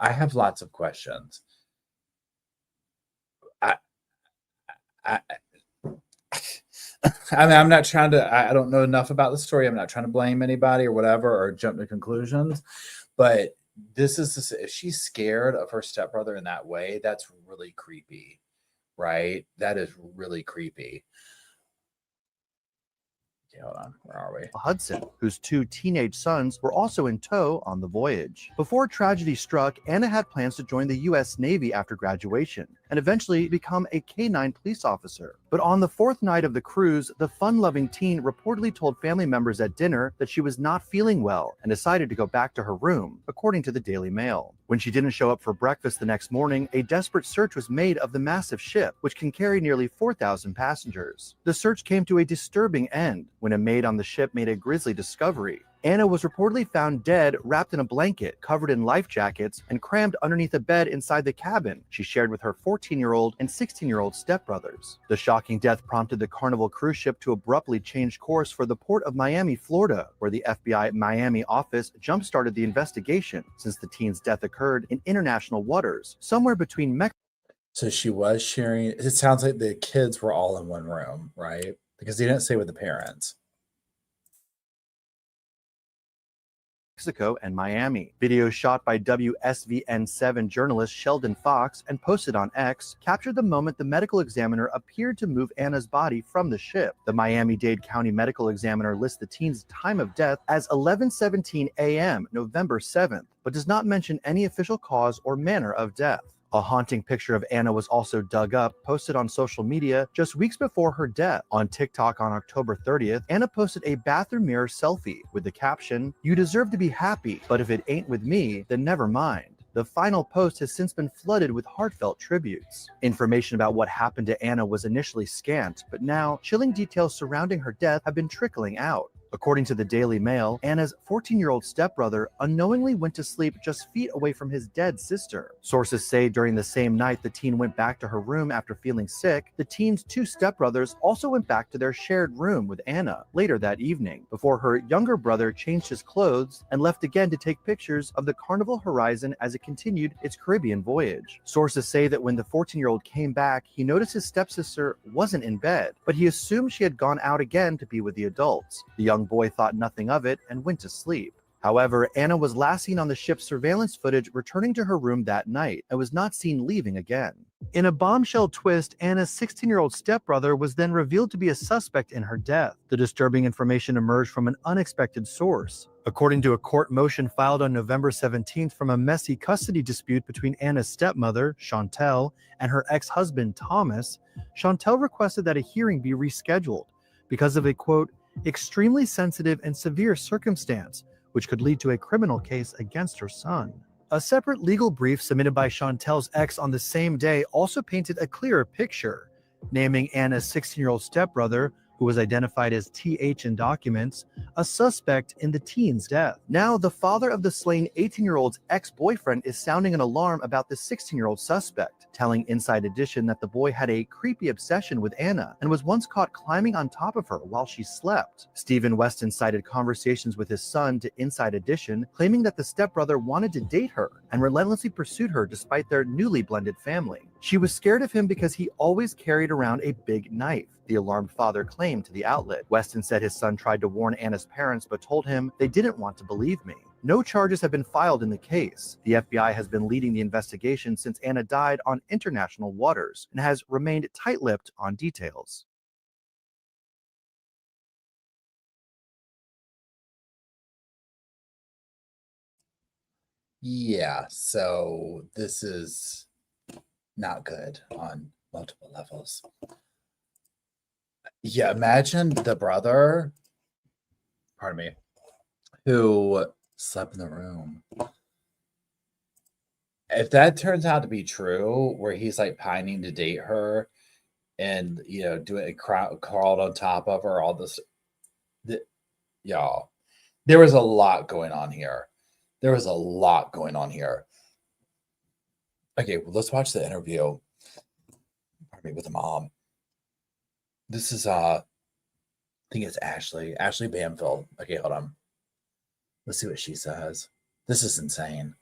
have lots of questions. I mean, I'm not trying to, I don't know enough about the story. I'm not trying to blame anybody or whatever, or jump to conclusions, but if she's scared of her stepbrother in that way, that's really creepy, right? That is really creepy. Okay, hold on. Where are we? Hudson, whose 2 teenage sons were also in tow on the voyage. Before tragedy struck, Anna had plans to join the U.S. Navy after graduation and eventually become a K-9 police officer. But on the 4th night of the cruise, the fun-loving teen reportedly told family members at dinner that she was not feeling well and decided to go back to her room, according to the Daily Mail. When she didn't show up for breakfast the next morning, a desperate search was made of the massive ship, which can carry nearly 4,000 passengers. The search came to a disturbing end when a maid on the ship made a grisly discovery. Anna was reportedly found dead, wrapped in a blanket, covered in life jackets, and crammed underneath a bed inside the cabin she shared with her 14-year-old and 16-year-old stepbrothers. The shocking death prompted the Carnival cruise ship to abruptly change course for the port of Miami, Florida, where the FBI Miami office jump-started the investigation since the teen's death occurred in international waters, somewhere between Mexico. So she was sharing. It sounds like the kids were all in one room, right? Because they didn't say with the parents. Mexico and Miami. Videos shot by WSVN7 journalist Sheldon Fox and posted on X captured the moment the medical examiner appeared to move Anna's body from the ship. The Miami-Dade County medical examiner lists the teen's time of death as 11:17 a.m. November 7th, but does not mention any official cause or manner of death. A haunting picture of Anna was also dug up, posted on social media just weeks before her death. On TikTok on October 30th, Anna posted a bathroom mirror selfie with the caption, "You deserve to be happy, but if it ain't with me, then never mind." The final post has since been flooded with heartfelt tributes. Information about what happened to Anna was initially scant, but now chilling details surrounding her death have been trickling out. According to the Daily Mail, Anna's 14-year-old stepbrother unknowingly went to sleep just feet away from his dead sister. Sources say during the same night the teen went back to her room after feeling sick, the teen's two stepbrothers also went back to their shared room with Anna later that evening, before her younger brother changed his clothes and left again to take pictures of the Carnival horizon as it continued its Caribbean voyage. Sources say that when the 14-year-old came back, he noticed his stepsister wasn't in bed, but he assumed she had gone out again to be with the adults. The young boy thought nothing of it and went to sleep. However, Anna was last seen on the ship's surveillance footage returning to her room that night and was not seen leaving again. In a bombshell twist, Anna's 16-year-old stepbrother was then revealed to be a suspect in her death. The disturbing information emerged from an unexpected source. According to a court motion filed on November 17th from a messy custody dispute between Anna's stepmother, Chantel, and her ex-husband, Thomas, Chantel requested that a hearing be rescheduled because of a, quote, extremely sensitive and severe circumstance, which could lead to a criminal case against her son. A separate legal brief submitted by Chantel's ex on the same day also painted a clearer picture, naming Anna's 16-year-old stepbrother, who was identified as TH in documents, a suspect in the teen's death. Now, the father of the slain 18-year-old's ex-boyfriend is sounding an alarm about the 16-year-old suspect, telling Inside Edition that the boy had a creepy obsession with Anna and was once caught climbing on top of her while she slept. Stephen Weston cited conversations with his son to Inside Edition, claiming that the stepbrother wanted to date her and relentlessly pursued her despite their newly blended family. She was scared of him because he always carried around a big knife, the alarmed father claimed to the outlet. Weston said his son tried to warn Anna's parents but told him they didn't want to believe me. No charges have been filed in the case. The FBI has been leading the investigation since Anna died on international waters and has remained tight-lipped on details. Yeah, so this is not good on multiple levels. Yeah, imagine the brother, pardon me, who slept in the room. If that turns out to be true, where he's like pining to date her and, you know, doing crawled on top of her, all this, y'all, there was a lot going on here. There was a lot going on here. Okay, well, let's watch the interview, pardon me, with the mom. This is, I think it's Ashley Bamfield. Okay, hold on. Let's see what she says. This is insane.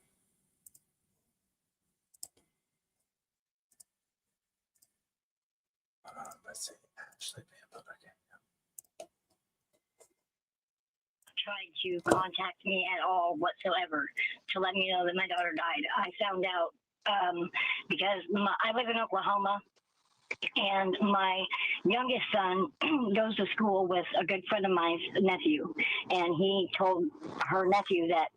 Let's see. Ashley Bamfield. Okay. Tried to contact me at all whatsoever to let me know that my daughter died. I found out because I live in Oklahoma, and my youngest son goes to school with a good friend of mine's nephew, and he told her nephew that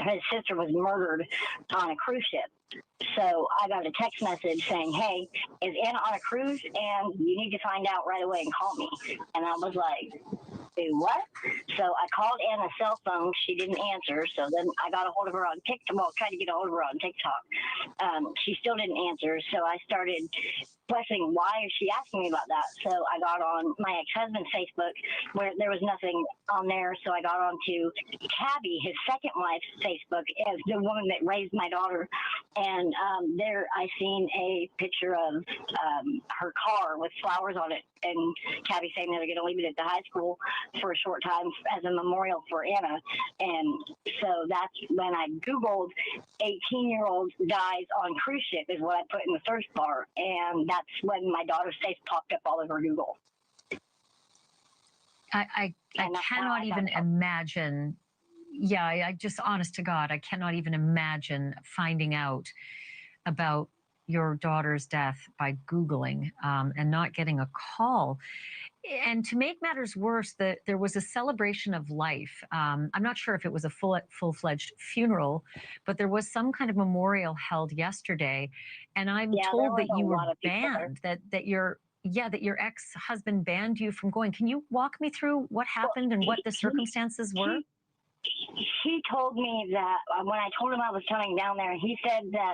his sister was murdered on a cruise ship. So I got a text message saying, "Hey, is Anna on a cruise? And you need to find out right away and call me." And I was like, Do what? So I called Anna's cell phone. She didn't answer. So then I got a hold of her on TikTok. Well, tried to get a hold of her on TikTok. She still didn't answer. So I started questioning why is she asking me about that. So I got on my ex-husband's Facebook where there was nothing on there. So I got on to Cabby, his second wife's Facebook, as the woman that raised my daughter. And there I seen a picture of her car with flowers on it. And Cabby saying they were going to leave it at the high school for a short time as a memorial for Anna. And so that's when I Googled 18-year-old dies on cruise ship is what I put in the search bar. And that's when my daughter's face popped up all over Google. I cannot even imagine. Yeah, I just, honest to God, I cannot even imagine finding out about your daughter's death by Googling and not getting a call. And to make matters worse, there was a celebration of life. I'm not sure if it was a full-fledged funeral, but there was some kind of memorial held yesterday. And I'm told that you were banned, that your ex-husband banned you from going. Can you walk me through what happened and what the circumstances were? He told me that when I told him I was coming down there, he said that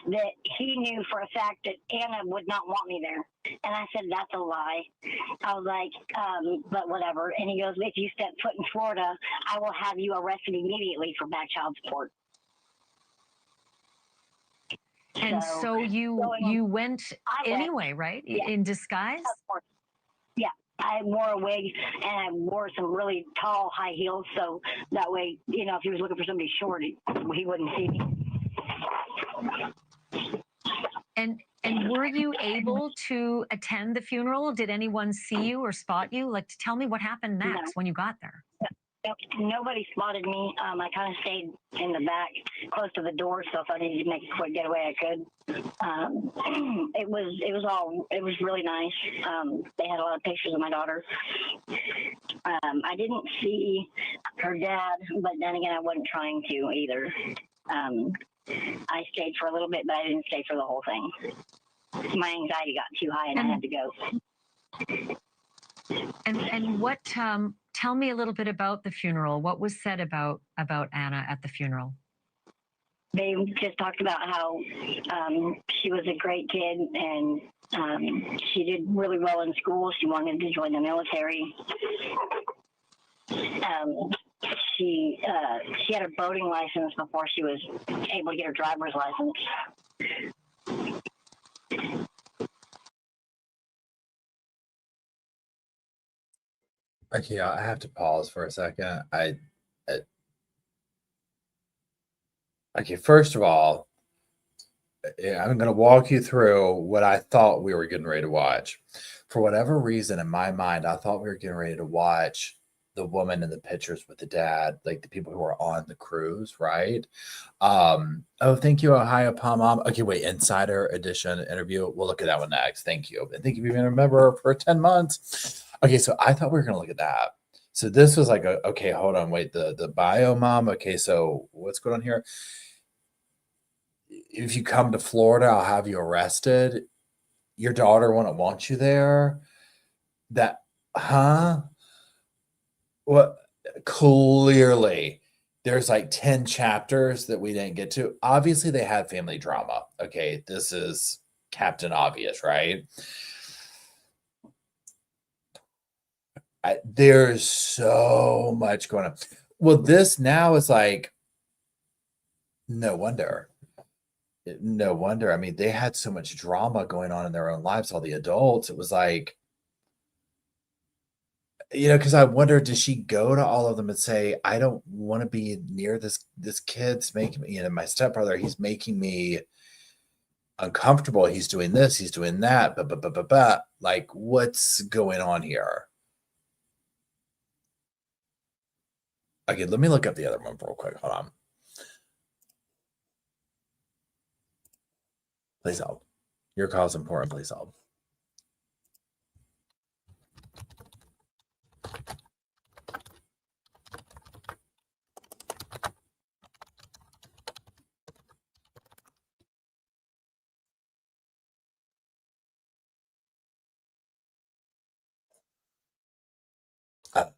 that he knew for a fact that Anna would not want me there. And I said, that's a lie. I was like, but whatever. And he goes, if you step foot in Florida, I will have you arrested immediately for back child support. And so you went anyway, right? Yeah. In disguise? Of course. Yeah. I wore a wig and I wore some really tall high heels, so that way, you know, if he was looking for somebody short, he wouldn't see me. And were you able to attend the funeral? Did anyone see you or spot you? Like, tell me what happened next when you got there. Nobody spotted me. I kind of stayed in the back, close to the door, so if I needed to make a quick getaway, I could. It was really nice. They had a lot of pictures of my daughter. I didn't see her dad, but then again, I wasn't trying to either. I stayed for a little bit, but I didn't stay for the whole thing. My anxiety got too high, and I had to go. And what? Tell me a little bit about the funeral. What was said about Anna at the funeral? They just talked about how she was a great kid and she did really well in school. She wanted to join the military. She had a boating license before she was able to get her driver's license. Okay, I have to pause for a second. Okay, first of all, I'm going to walk you through what I thought we were getting ready to watch. For whatever reason, in my mind, I thought we were getting ready to watch the woman in the pictures with the dad, like the people who were on the cruise, right? Oh, thank you, Ohio Palm Mom. Okay, wait, Insider Edition interview. We'll look at that one next. Thank you. And thank you for being a member for 10 months. Okay, so I thought we were going to look at that. So this was like, okay, hold on, wait, the bio mom. Okay, so what's going on here? If you come to Florida, I'll have you arrested. Your daughter wouldn't want you there. Well, clearly there's like 10 chapters that we didn't get to. Obviously, they had family drama. Okay, this is Captain Obvious, right? There's so much going on. Well, this now is like, no wonder. No wonder. I mean, they had so much drama going on in their own lives, all the adults. It was like, you know, because I wonder, does she go to all of them and say, I don't want to be near this kid's making me, you know, my stepbrother, he's making me uncomfortable. He's doing this, he's doing that, but like, what's going on here? Okay, let me look up the other one real quick. Hold on. Please help. Your call is important. Please help.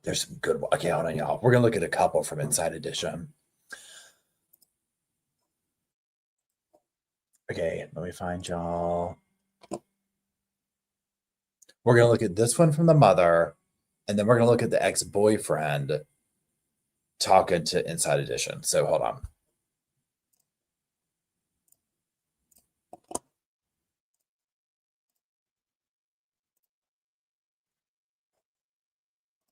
There's some good one. Okay, hold on, y'all. We're gonna look at a couple from Inside Edition. Okay, let me find y'all. We're gonna look at this one from the mother, and then we're gonna look at the ex-boyfriend talking to Inside Edition. So hold on.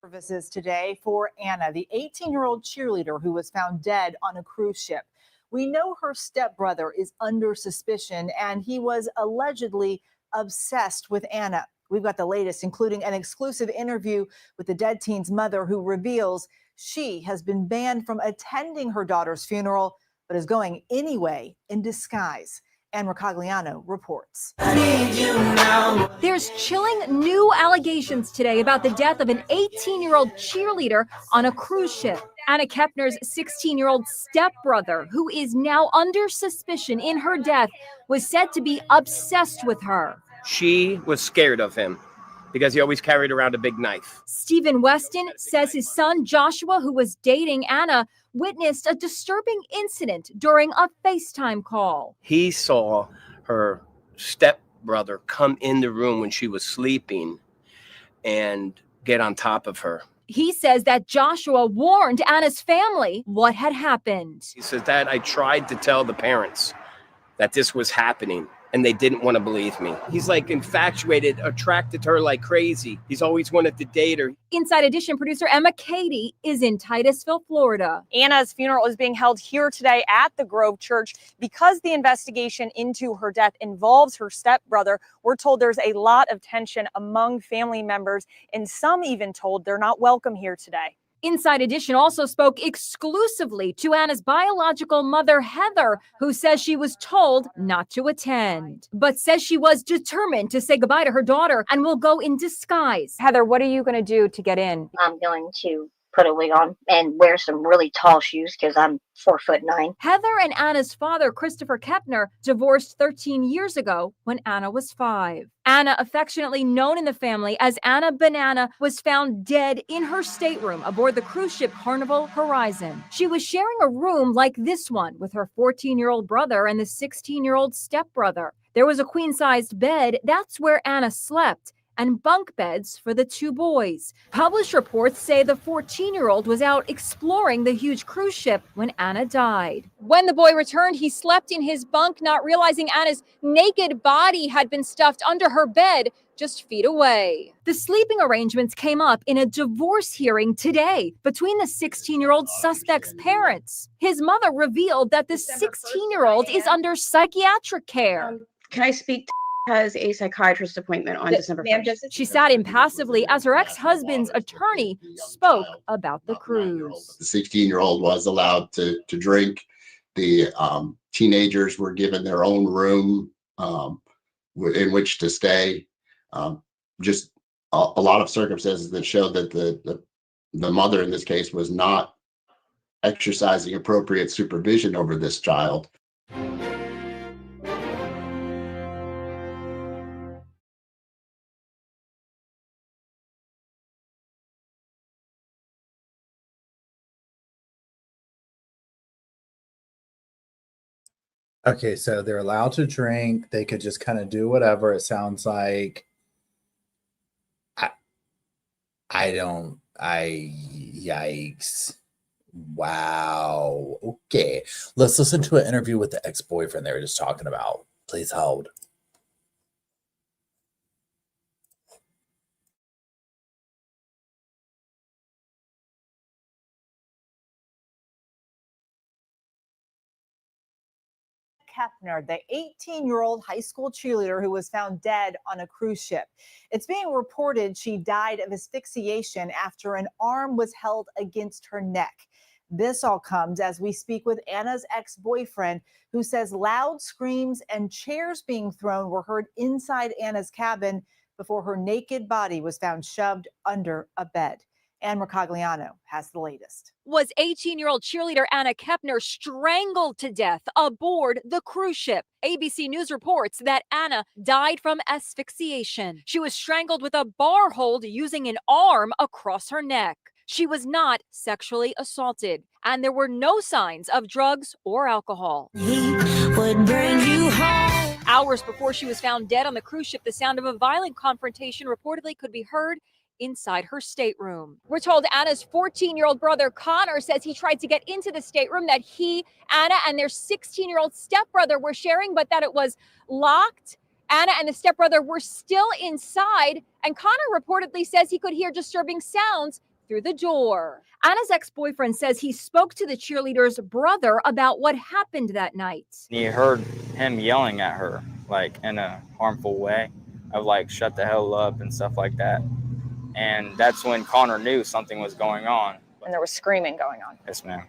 Services today for Anna, the 18-year-old cheerleader who was found dead on a cruise ship. We know her stepbrother is under suspicion, and he was allegedly obsessed with Anna. We've got the latest, including an exclusive interview with the dead teen's mother, who reveals she has been banned from attending her daughter's funeral, but is going anyway in disguise. Anne Mercogliano reports. There's chilling new allegations today about the death of an 18-year-old cheerleader on a cruise ship. Anna Kepner's 16-year-old stepbrother, who is now under suspicion in her death, was said to be obsessed with her. She was scared of him because he always carried around a big knife. Stephen Weston says his son Joshua, who was dating Anna, witnessed a disturbing incident during a FaceTime call. He saw her stepbrother come in the room when she was sleeping and get on top of her. He says that Joshua warned Anna's family what had happened. He says, "Dad, I tried to tell the parents that this was happening, and they didn't want to believe me." He's like infatuated, attracted to her like crazy. He's always wanted to date her. Inside Edition producer Emma Cady is in Titusville, Florida. Anna's funeral is being held here today at the Grove Church. Because the investigation into her death involves her stepbrother, we're told there's a lot of tension among family members, and some even told they're not welcome here today. Inside Edition also spoke exclusively to Anna's biological mother, Heather, who says she was told not to attend, but says she was determined to say goodbye to her daughter and will go in disguise. Heather, what are you going to do to get in? I'm going to put a wig on and wear some really tall shoes because I'm 4'9". Heather and Anna's father, Christopher Kepner, divorced 13 years ago when Anna was 5. Anna, affectionately known in the family as Anna Banana, was found dead in her stateroom aboard the cruise ship Carnival Horizon. She was sharing a room like this one with her 14-year-old brother and the 16-year-old stepbrother. There was a queen-sized bed. That's where Anna slept, and bunk beds for the 2 boys. Published reports say the 14-year-old was out exploring the huge cruise ship when Anna died. When the boy returned, he slept in his bunk, not realizing Anna's naked body had been stuffed under her bed just feet away. The sleeping arrangements came up in a divorce hearing today between the 16-year-old suspect's parents. His mother revealed that the 16-year-old is under psychiatric care. Can I speak to has a psychiatrist appointment on December 1st. She sat impassively as her ex-husband's attorney spoke about the cruise. The 16-year-old was allowed to drink. The teenagers were given their own room in which to stay. Just a lot of circumstances that showed that the mother in this case was not exercising appropriate supervision over this child. Okay, so they're allowed to drink. They could just kind of do whatever. It sounds like. Yikes. Wow. Okay. Let's listen to an interview with the ex-boyfriend they were just talking about. Please hold. Kepner, the 18-year-old high school cheerleader who was found dead on a cruise ship. It's being reported she died of asphyxiation after an arm was held against her neck. This all comes as we speak with Anna's ex-boyfriend, who says loud screams and chairs being thrown were heard inside Anna's cabin before her naked body was found shoved under a bed. Ann Mercogliano has the latest. Was 18-year-old cheerleader Anna Kepner strangled to death aboard the cruise ship? ABC News reports that Anna died from asphyxiation. She was strangled with a bar hold using an arm across her neck. She was not sexually assaulted, and there were no signs of drugs or alcohol. He would bring you home. Hours before she was found dead on the cruise ship, the sound of a violent confrontation reportedly could be heard inside her stateroom. We're told Anna's 14-year-old brother Connor says he tried to get into the stateroom that he, Anna, and their 16-year-old stepbrother were sharing, but that it was locked. Anna and the stepbrother were still inside, and Connor reportedly says he could hear disturbing sounds through the door. Anna's ex-boyfriend says he spoke to the cheerleader's brother about what happened that night. You heard him yelling at her, like in a harmful way, of like, shut the hell up and stuff like that. And that's when Connor knew something was going on. And there was screaming going on. Yes, ma'am.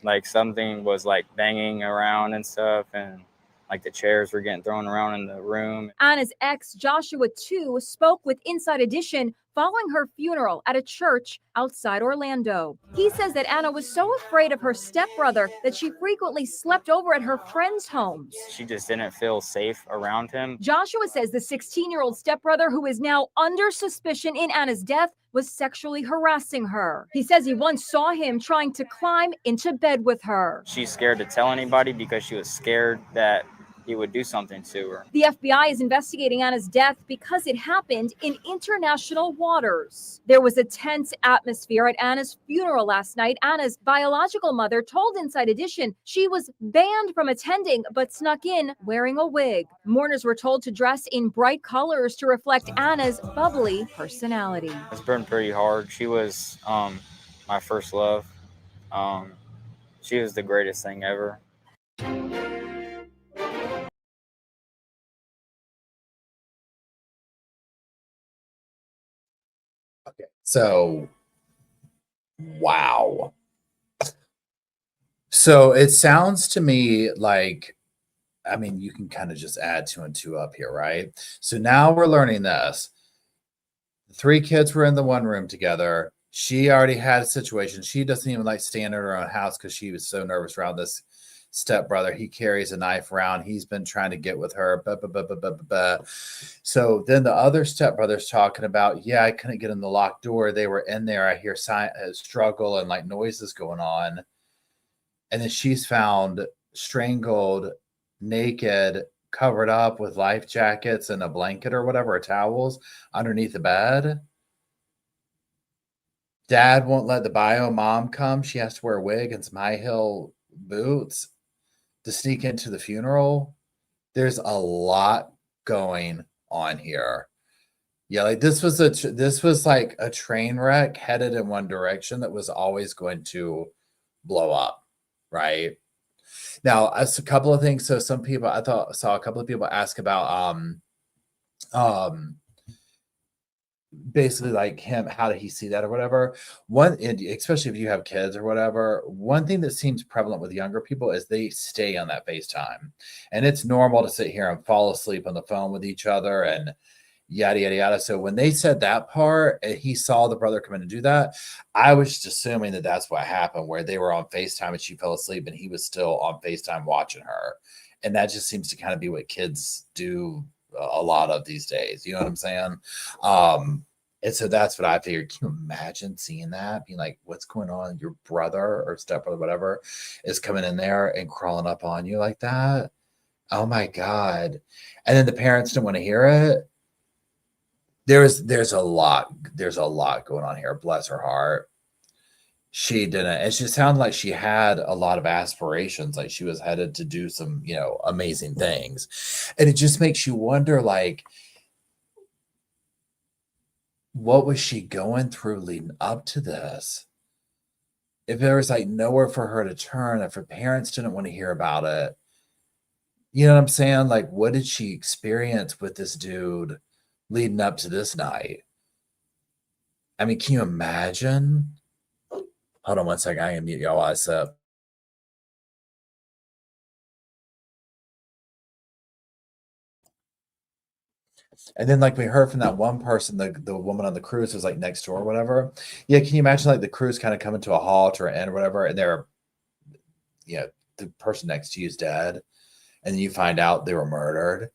Like something was like banging around and stuff, and like the chairs were getting thrown around in the room. Anna's ex, Joshua, too, spoke with Inside Edition following her funeral at a church outside Orlando. He says that Anna was so afraid of her stepbrother that she frequently slept over at her friends' homes. She just didn't feel safe around him. Joshua says the 16-year-old stepbrother, who is now under suspicion in Anna's death, was sexually harassing her. He says he once saw him trying to climb into bed with her. She's scared to tell anybody because she was scared that he would do something to her. The FBI is investigating Anna's death because it happened in international waters. There was a tense atmosphere at Anna's funeral last night. Anna's biological mother told Inside Edition she was banned from attending but snuck in wearing a wig. Mourners were told to dress in bright colors to reflect Anna's bubbly personality. It's been pretty hard. She was my first love. She was the greatest thing ever. Okay, so wow. So it sounds to me like, I mean, you can kind of just add 2 and 2 up here, right? So now we're learning this. The 3 kids were in the one room together. She already had a situation. She doesn't even like staying in her own house because she was so nervous around this stepbrother. He carries a knife around. He's been trying to get with her. So then the other stepbrother's talking about, yeah, I couldn't get in the locked door. They were in there. I hear struggle and like noises going on. And then she's found strangled, naked, covered up with life jackets and a blanket or whatever, or towels underneath the bed. Dad won't let the bio mom come. She has to wear a wig and some high heel boots to sneak into the funeral. There's a lot going on here. Yeah, like this was like a train wreck headed in one direction that was always going to blow up, right? Now, as a couple of things. So some people, saw a couple of people ask about basically like him, how did he see that or whatever. Especially if you have kids or whatever, one thing that seems prevalent with younger people is they stay on that FaceTime. And it's normal to sit here and fall asleep on the phone with each other and yada, yada, yada. So when they said that part, and he saw the brother come in and do that, I was just assuming that that's what happened, where they were on FaceTime and she fell asleep and he was still on FaceTime watching her. And that just seems to kind of be what kids do a lot of these days. You know what I'm saying? And so that's what I figured. Can you imagine seeing that? Being like, what's going on? Your brother or stepbrother, whatever, is coming in there and crawling up on you like that. Oh my God. And then the parents didn't want to hear it. There's a lot going on here. Bless her heart. She didn't. It just sounded like she had a lot of aspirations, like she was headed to do some, amazing things. And it just makes you wonder, like, what was she going through leading up to this? If there was like nowhere for her to turn, if her parents didn't want to hear about it, you know what I'm saying? Like, what did she experience with this dude leading up to this night? I mean, can you imagine? Hold on one second. I can mute y'all while I sip. And then like we heard from that one person, the woman on the cruise was like next door or whatever. Yeah, can you imagine like the cruise kind of coming to a halt or an end or whatever, and they're, you know, the person next to you is dead, and then you find out they were murdered.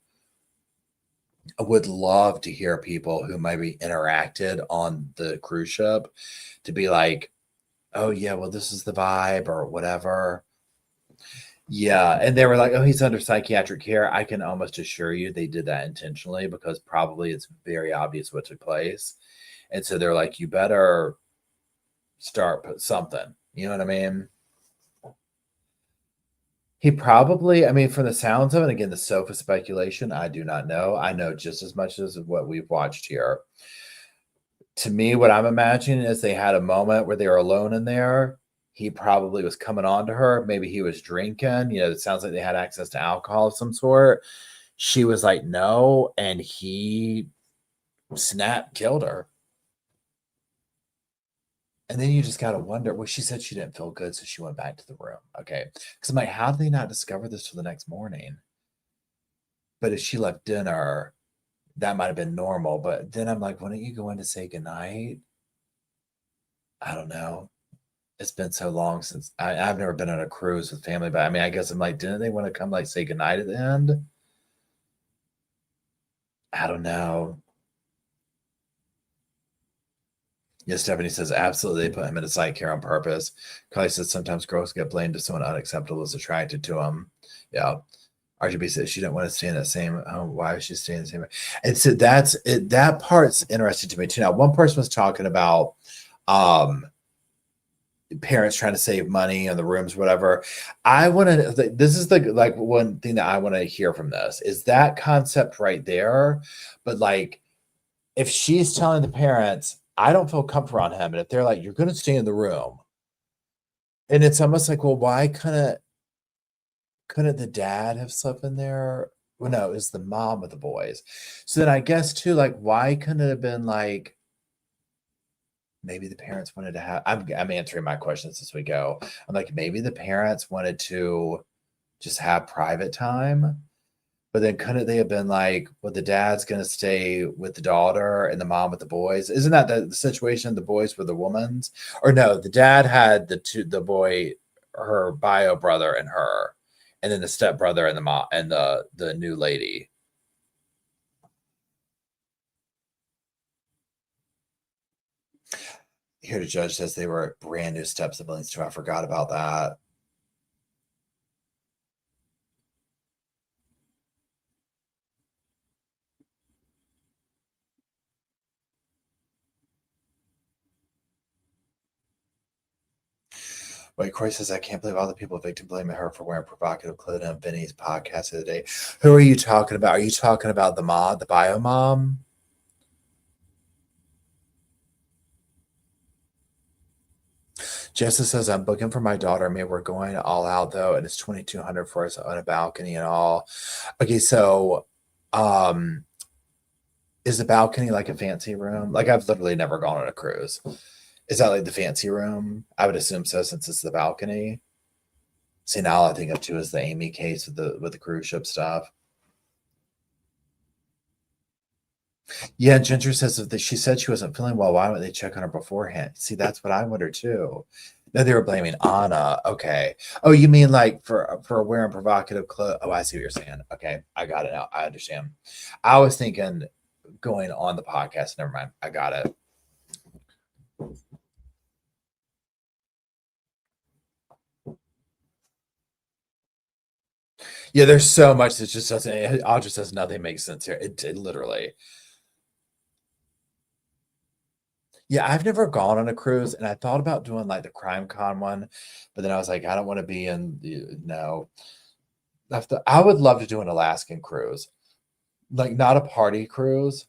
I would love to hear people who maybe interacted on the cruise ship to be like, oh yeah, well, this is the vibe or whatever. Yeah, and they were like, "Oh, he's under psychiatric care." I can almost assure you they did that intentionally because probably it's very obvious what took place. And so they're like, "You better start something." You know what I mean? He probably, I mean, from the sounds of it, again, the sofa speculation, I do not know. I know just as much as what we've watched here. To me, what I'm imagining is they had a moment where they were alone in there. He probably was coming on to her. Maybe he was drinking. You know, it sounds like they had access to alcohol of some sort. She was like, no. And he killed her. And then you just got to wonder. Well, she said she didn't feel good. So she went back to the room. Okay. Because I'm like, how did they not discover this till the next morning? But if she left dinner, that might have been normal. But then I'm like, why don't you go in to say goodnight? I don't know. It's been so long since I've never been on a cruise with family, but I mean, I guess I'm like, didn't they want to come like say goodnight at the end? I don't know. Yes, Stephanie says absolutely they put him in a psych care on purpose. Kylie says sometimes girls get blamed if someone unacceptable is attracted to them. Yeah. RGB says she didn't want to stay in the same home. Why is she staying in the same? And so that's it. That part's interesting to me too. Now, one person was talking about parents trying to save money on the rooms, whatever. I want to, this is the like one thing that I want to hear from this is that concept right there. But like, if she's telling the parents, I don't feel comfortable on him, and if they're like, you're going to stay in the room, and it's almost like, well, why couldn't the dad have slept in there? Well, no, it's the mom of the boys. So then I guess too, like, why couldn't it have been like, maybe the parents wanted to have, I'm answering my questions as we go. I'm like, maybe the parents wanted to just have private time, but then couldn't they have been like, well, the dad's going to stay with the daughter and the mom with the boys? Isn't that the situation? The boys were the woman's, or no, the dad had the boy, her bio brother and her, and then the stepbrother and the mom and the new lady. Here the judge says they were brand new step siblings too. I forgot about that. Wait, Corey says, I can't believe all the people victim blaming her for wearing provocative clothing on Vinny's podcast the other day. Who are you talking about? Are you talking about the mom, the bio mom? Jessica says, I'm booking for my daughter. Maybe we're going all out though, and it's $2,200 for us on a balcony and all. Okay, so is the balcony like a fancy room? Like I've literally never gone on a cruise. Is that like the fancy room? I would assume so since it's the balcony. See, now all I think of too is the Amy case with the cruise ship stuff. Yeah, Ginger says that she said she wasn't feeling well. Why would they check on her beforehand? See, that's what I wonder too. No, they were blaming Anna. Okay. Oh, you mean like for wearing provocative clothes? Oh, I see what you're saying. Okay, I got it now. I understand. I was thinking going on the podcast. Never mind. I got it. Yeah, there's so much that just doesn't. It all just says nothing makes sense here. It literally. Yeah, I've never gone on a cruise, and I thought about doing like the Crime Con one, but then I was like, I don't want to be in. No, I would love to do an Alaskan cruise, like not a party cruise,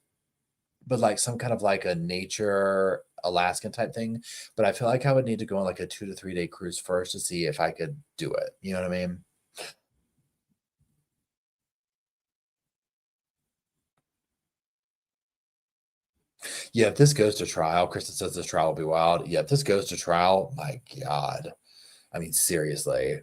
but like some kind of like a nature Alaskan type thing. But I feel like I would need to go on like a 2 to 3 day cruise first to see if I could do it. You know what I mean? Yeah, if this goes to trial, Kristen says this trial will be wild. Yeah, if this goes to trial, my God. I mean, seriously.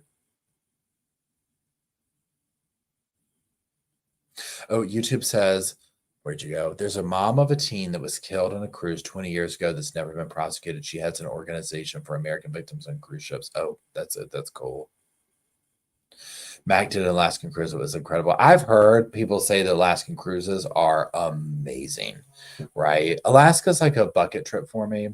Oh, YouTube says Where'd you go? There's a mom of a teen that was killed on a cruise 20 years ago that's never been prosecuted. She heads an organization for American victims on cruise ships. Oh, that's it. That's cool. Mac did an Alaskan cruise. It was incredible. I've heard people say that Alaskan cruises are amazing, right? Alaska's like a bucket trip for me.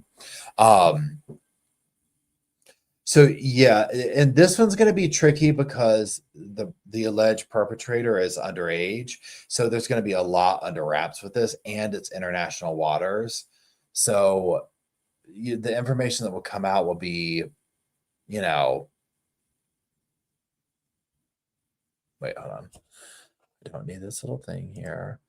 So yeah, and this one's going to be tricky because the alleged perpetrator is underage. So there's going to be a lot under wraps with this, and it's international waters. So the information that will come out will be, you know, wait, hold on. I don't need this little thing here.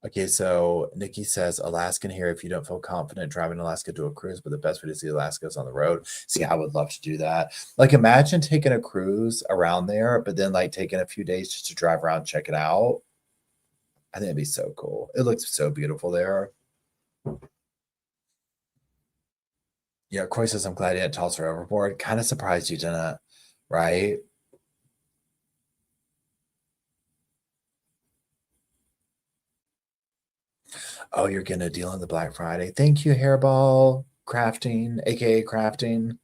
Okay, so Nikki says, Alaskan here, if you don't feel confident driving Alaska to a cruise, but the best way to see Alaska is on the road. See, I would love to do that. Like, imagine taking a cruise around there, but then like taking a few days just to drive around, check it out. I think it'd be so cool. It looks so beautiful there. Yeah, Corey says, I'm glad you didn't toss her overboard. Kind of surprised you didn't, right? Oh, you're getting a deal on the Black Friday. Thank you, Hairball Crafting, aka Crafting.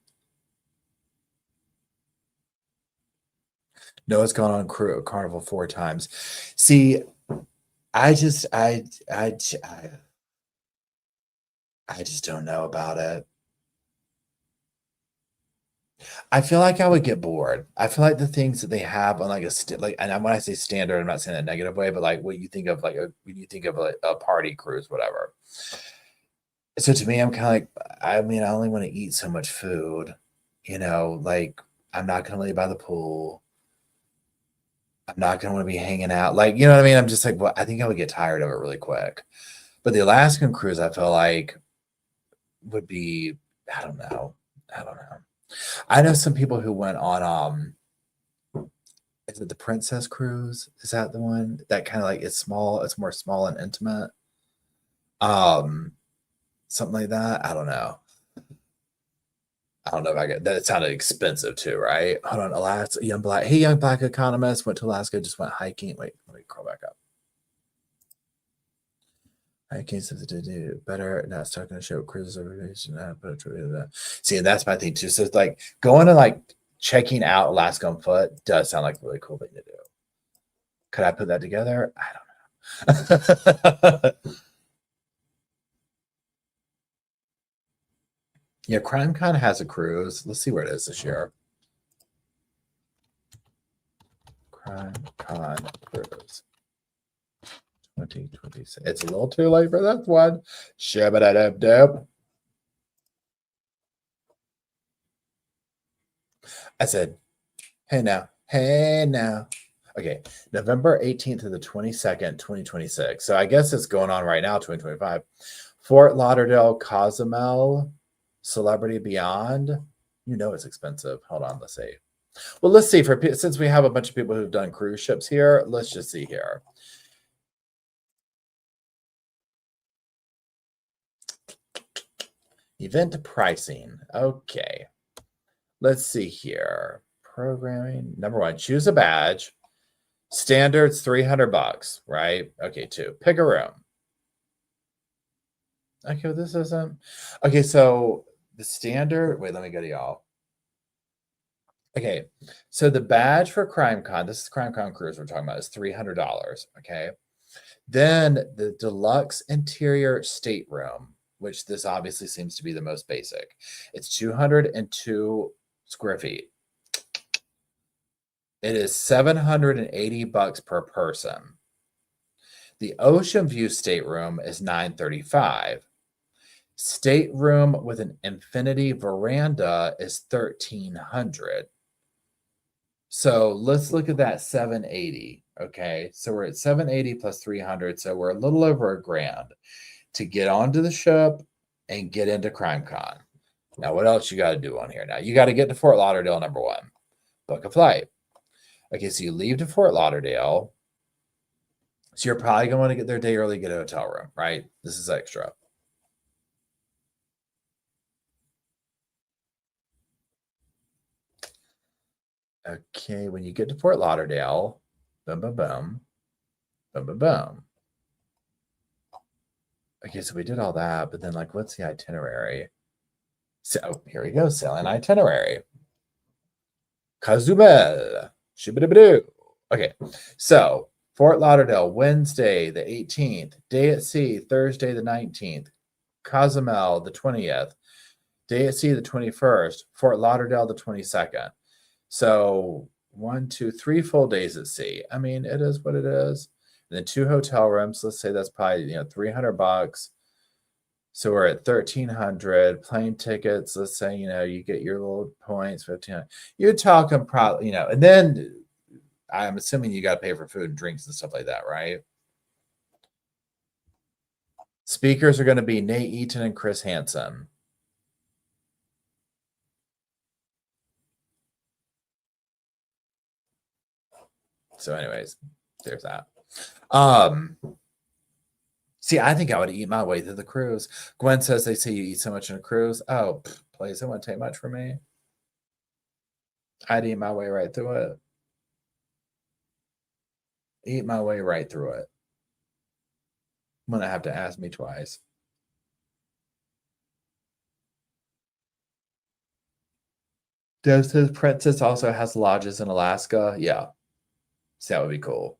No, it's gone on Carnival 4 times. See, I just don't know about it. I feel like I would get bored. I feel like the things that they have on like and when I say standard, I'm not saying that negative way, but like what you think of when you think of a party cruise, whatever. So to me, I'm kind of like, I mean, I only want to eat so much food, like I'm not going to lay by the pool. I'm not going to want to be hanging out. Like, you know what I mean? I'm just like, well, I think I would get tired of it really quick. But the Alaskan cruise, I feel like would be, I don't know. I know some people who went on, is it the Princess Cruise? Is that the one that kind of like it's small? It's more small and intimate. Something like that. I don't know. I don't know if I get that. It sounded expensive too, right? Hold on, Alaska, young black economist went to Alaska, just went hiking. Wait, let me crawl back up. Hiking says to do better. Not stuck in a show cruises over. See, and that's my thing too. So it's like going and like checking out Alaska on foot does sound like a really cool thing to do. Could I put that together? I don't know. Yeah, CrimeCon has a cruise. Let's see where it is this year. CrimeCon cruise 2026. It's a little too late for that one. Shabba-da-dub-dub. I said, hey now. Okay, November 18th to the 22nd, 2026. So I guess it's going on right now, 2025. Fort Lauderdale, Cozumel, Celebrity Beyond. It's expensive. Hold on, let's see. Well, let's see. Since we have a bunch of people who've done cruise ships here, let's just see here. Event pricing. Okay. Let's see here. Programming. Number 1, choose a badge. Standards $300, right? Okay, 2. Pick a room. Okay, well, this isn't. Okay, so the standard. Wait, let me go to y'all. Okay, so the badge for CrimeCon, this is CrimeCon cruise we're talking about, is $300. Okay, then the deluxe interior stateroom, which this obviously seems to be the most basic, it's 202 square feet. It is $780 per person. The ocean view stateroom is $935. Stateroom with an infinity veranda is $1,300. So let's look at that 780. Okay, so we're at 780 plus 300, so we're a little over $1,000 to get onto the ship and get into CrimeCon. Now, what else you got to do on here? Now, you got to get to Fort Lauderdale, number 1. Book a flight. Okay, so you leave to Fort Lauderdale. So you're probably going to want to get there a day early, get a hotel room, right? This is extra. Okay, when you get to Fort Lauderdale, boom, boom, boom, boom, boom, boom. Okay, so we did all that, but then like, what's the itinerary? So here we go, sailing itinerary. Cozumel. Shibidibidoo. Okay, so Fort Lauderdale, Wednesday the 18th. Day at sea, Thursday the 19th. Cozumel the 20th. Day at sea the 21st. Fort Lauderdale the 22nd. So 1, 2, 3 full days at sea. I mean, it is what it is. And then 2 hotel rooms. Let's say that's probably $300. So we're at 1,300. Plane tickets. Let's say you get your little points. 1,500. You're talking probably and then I'm assuming you got to pay for food and drinks and stuff like that, right? Speakers are going to be Nate Eaton and Chris Hansen. So, anyways, there's that. See, I think I would eat my way through the cruise. Gwen says they say you eat so much in a cruise. Oh, please, it wouldn't take much for me. I'd eat my way right through it. Eat my way right through it. Wouldn't have to ask me twice. Does his princess also has lodges in Alaska? Yeah. So that would be cool.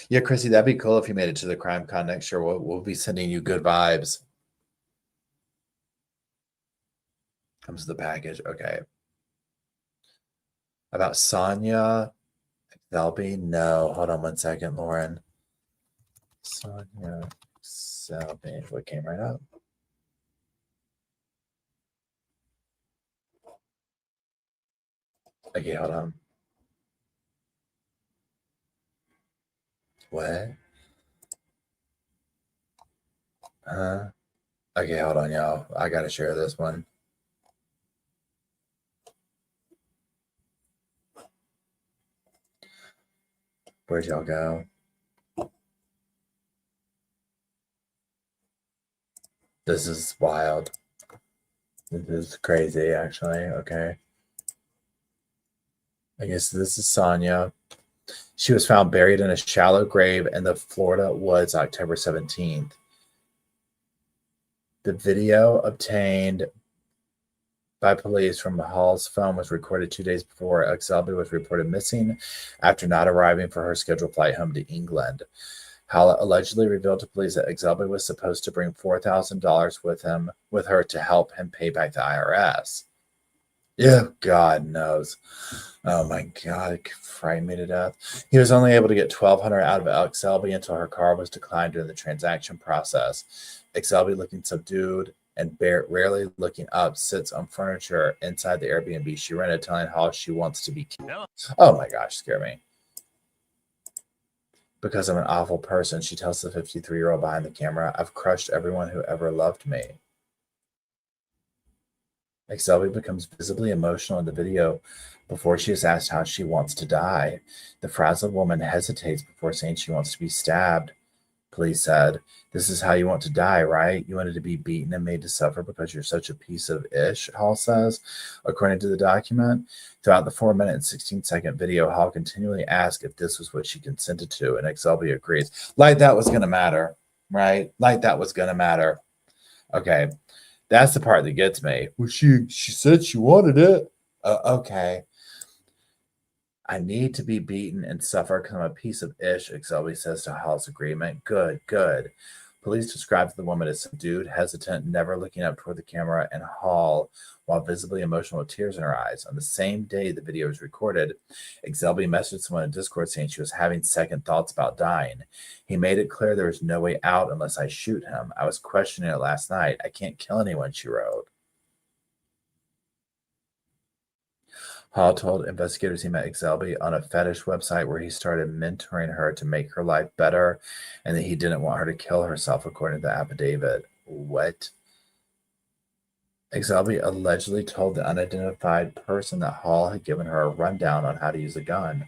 Yeah, Chrissy, that'd be cool if you made it to the Crime Con next year. We'll be sending you good vibes. Comes the package. Okay. About Sonia Selby? No. Hold on 1 second, Lauren. Sonia Selby. What came right up? Okay, hold on. What? Huh? Okay, hold on, y'all. I gotta share this one. Where'd y'all go? This is wild. This is crazy, actually. Okay. I guess this is Sonia. She was found buried in a shallow grave in the Florida woods October 17th. The video obtained by police from Hall's phone was recorded 2 days before Selby was reported missing after not arriving for her scheduled flight home to England. Hall allegedly revealed to police that Selby was supposed to bring $4,000 with her to help him pay back the IRS. Yeah, God knows. Oh my God, it frightened me to death. He was only able to get $1,200 out of Selby until her car was declined during the transaction process. Selby, looking subdued and rarely looking up, sits on furniture inside the Airbnb she rented, telling Hall she wants to be killed. Oh my gosh, scare me. Because I'm an awful person, she tells the 53-year-old behind the camera, I've crushed everyone who ever loved me. Selby becomes visibly emotional in the video before she is asked how she wants to die. The frazzled woman hesitates before saying she wants to be stabbed. Police said, this is how you want to die, right? You wanted to be beaten and made to suffer because you're such a piece of ish, Hall says, according to the document. Throughout the 4-minute and 16-second video, Hall continually asked if this was what she consented to, and Selby agrees. Like that was going to matter, right? Like that was going to matter. Okay. That's the part that gets me. Well, she said she wanted it. Okay. I need to be beaten and suffer because I'm a piece of ish, Selby says to Hall's agreement. Good, good. Police described the woman as subdued, hesitant, never looking up toward the camera, and Hall, while visibly emotional with tears in her eyes. On the same day the video was recorded, Selby messaged someone in Discord saying she was having second thoughts about dying. He made it clear there was no way out unless I shoot him. I was questioning it last night. I can't kill anyone, she wrote. Hall told investigators he met Selby on a fetish website where he started mentoring her to make her life better and that he didn't want her to kill herself, according to the affidavit. What? Selby allegedly told the unidentified person that Hall had given her a rundown on how to use a gun.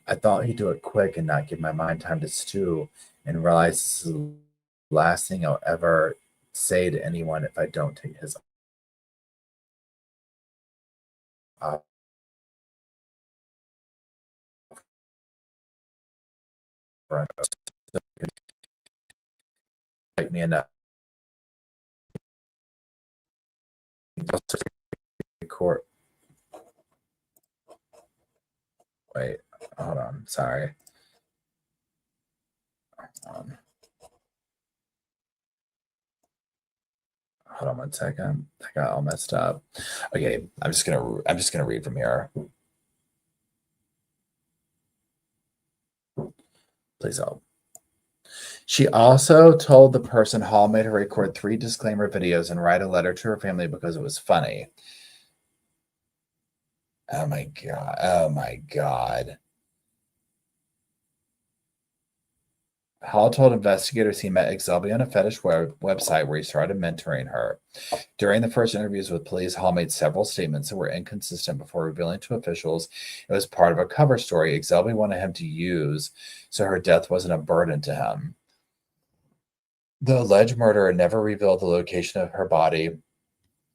I thought he'd do it quick and not give my mind time to stew and realize this is the last thing I'll ever say to anyone if I don't take his burn. Like me enough. Court. Wait, hold on. Sorry. Hold on one second. I got all messed up. Okay, I'm just gonna read from here. Please help. She also told the person Hall made her record 3 disclaimer videos and write a letter to her family because it was funny. Oh my God. Oh my God. Hall told investigators he met Exelby on a fetish website where he started mentoring her. During the first interviews with police, Hall made several statements that were inconsistent before revealing to officials it was part of a cover story Exelby wanted him to use so her death wasn't a burden to him. The alleged murderer never revealed the location of her body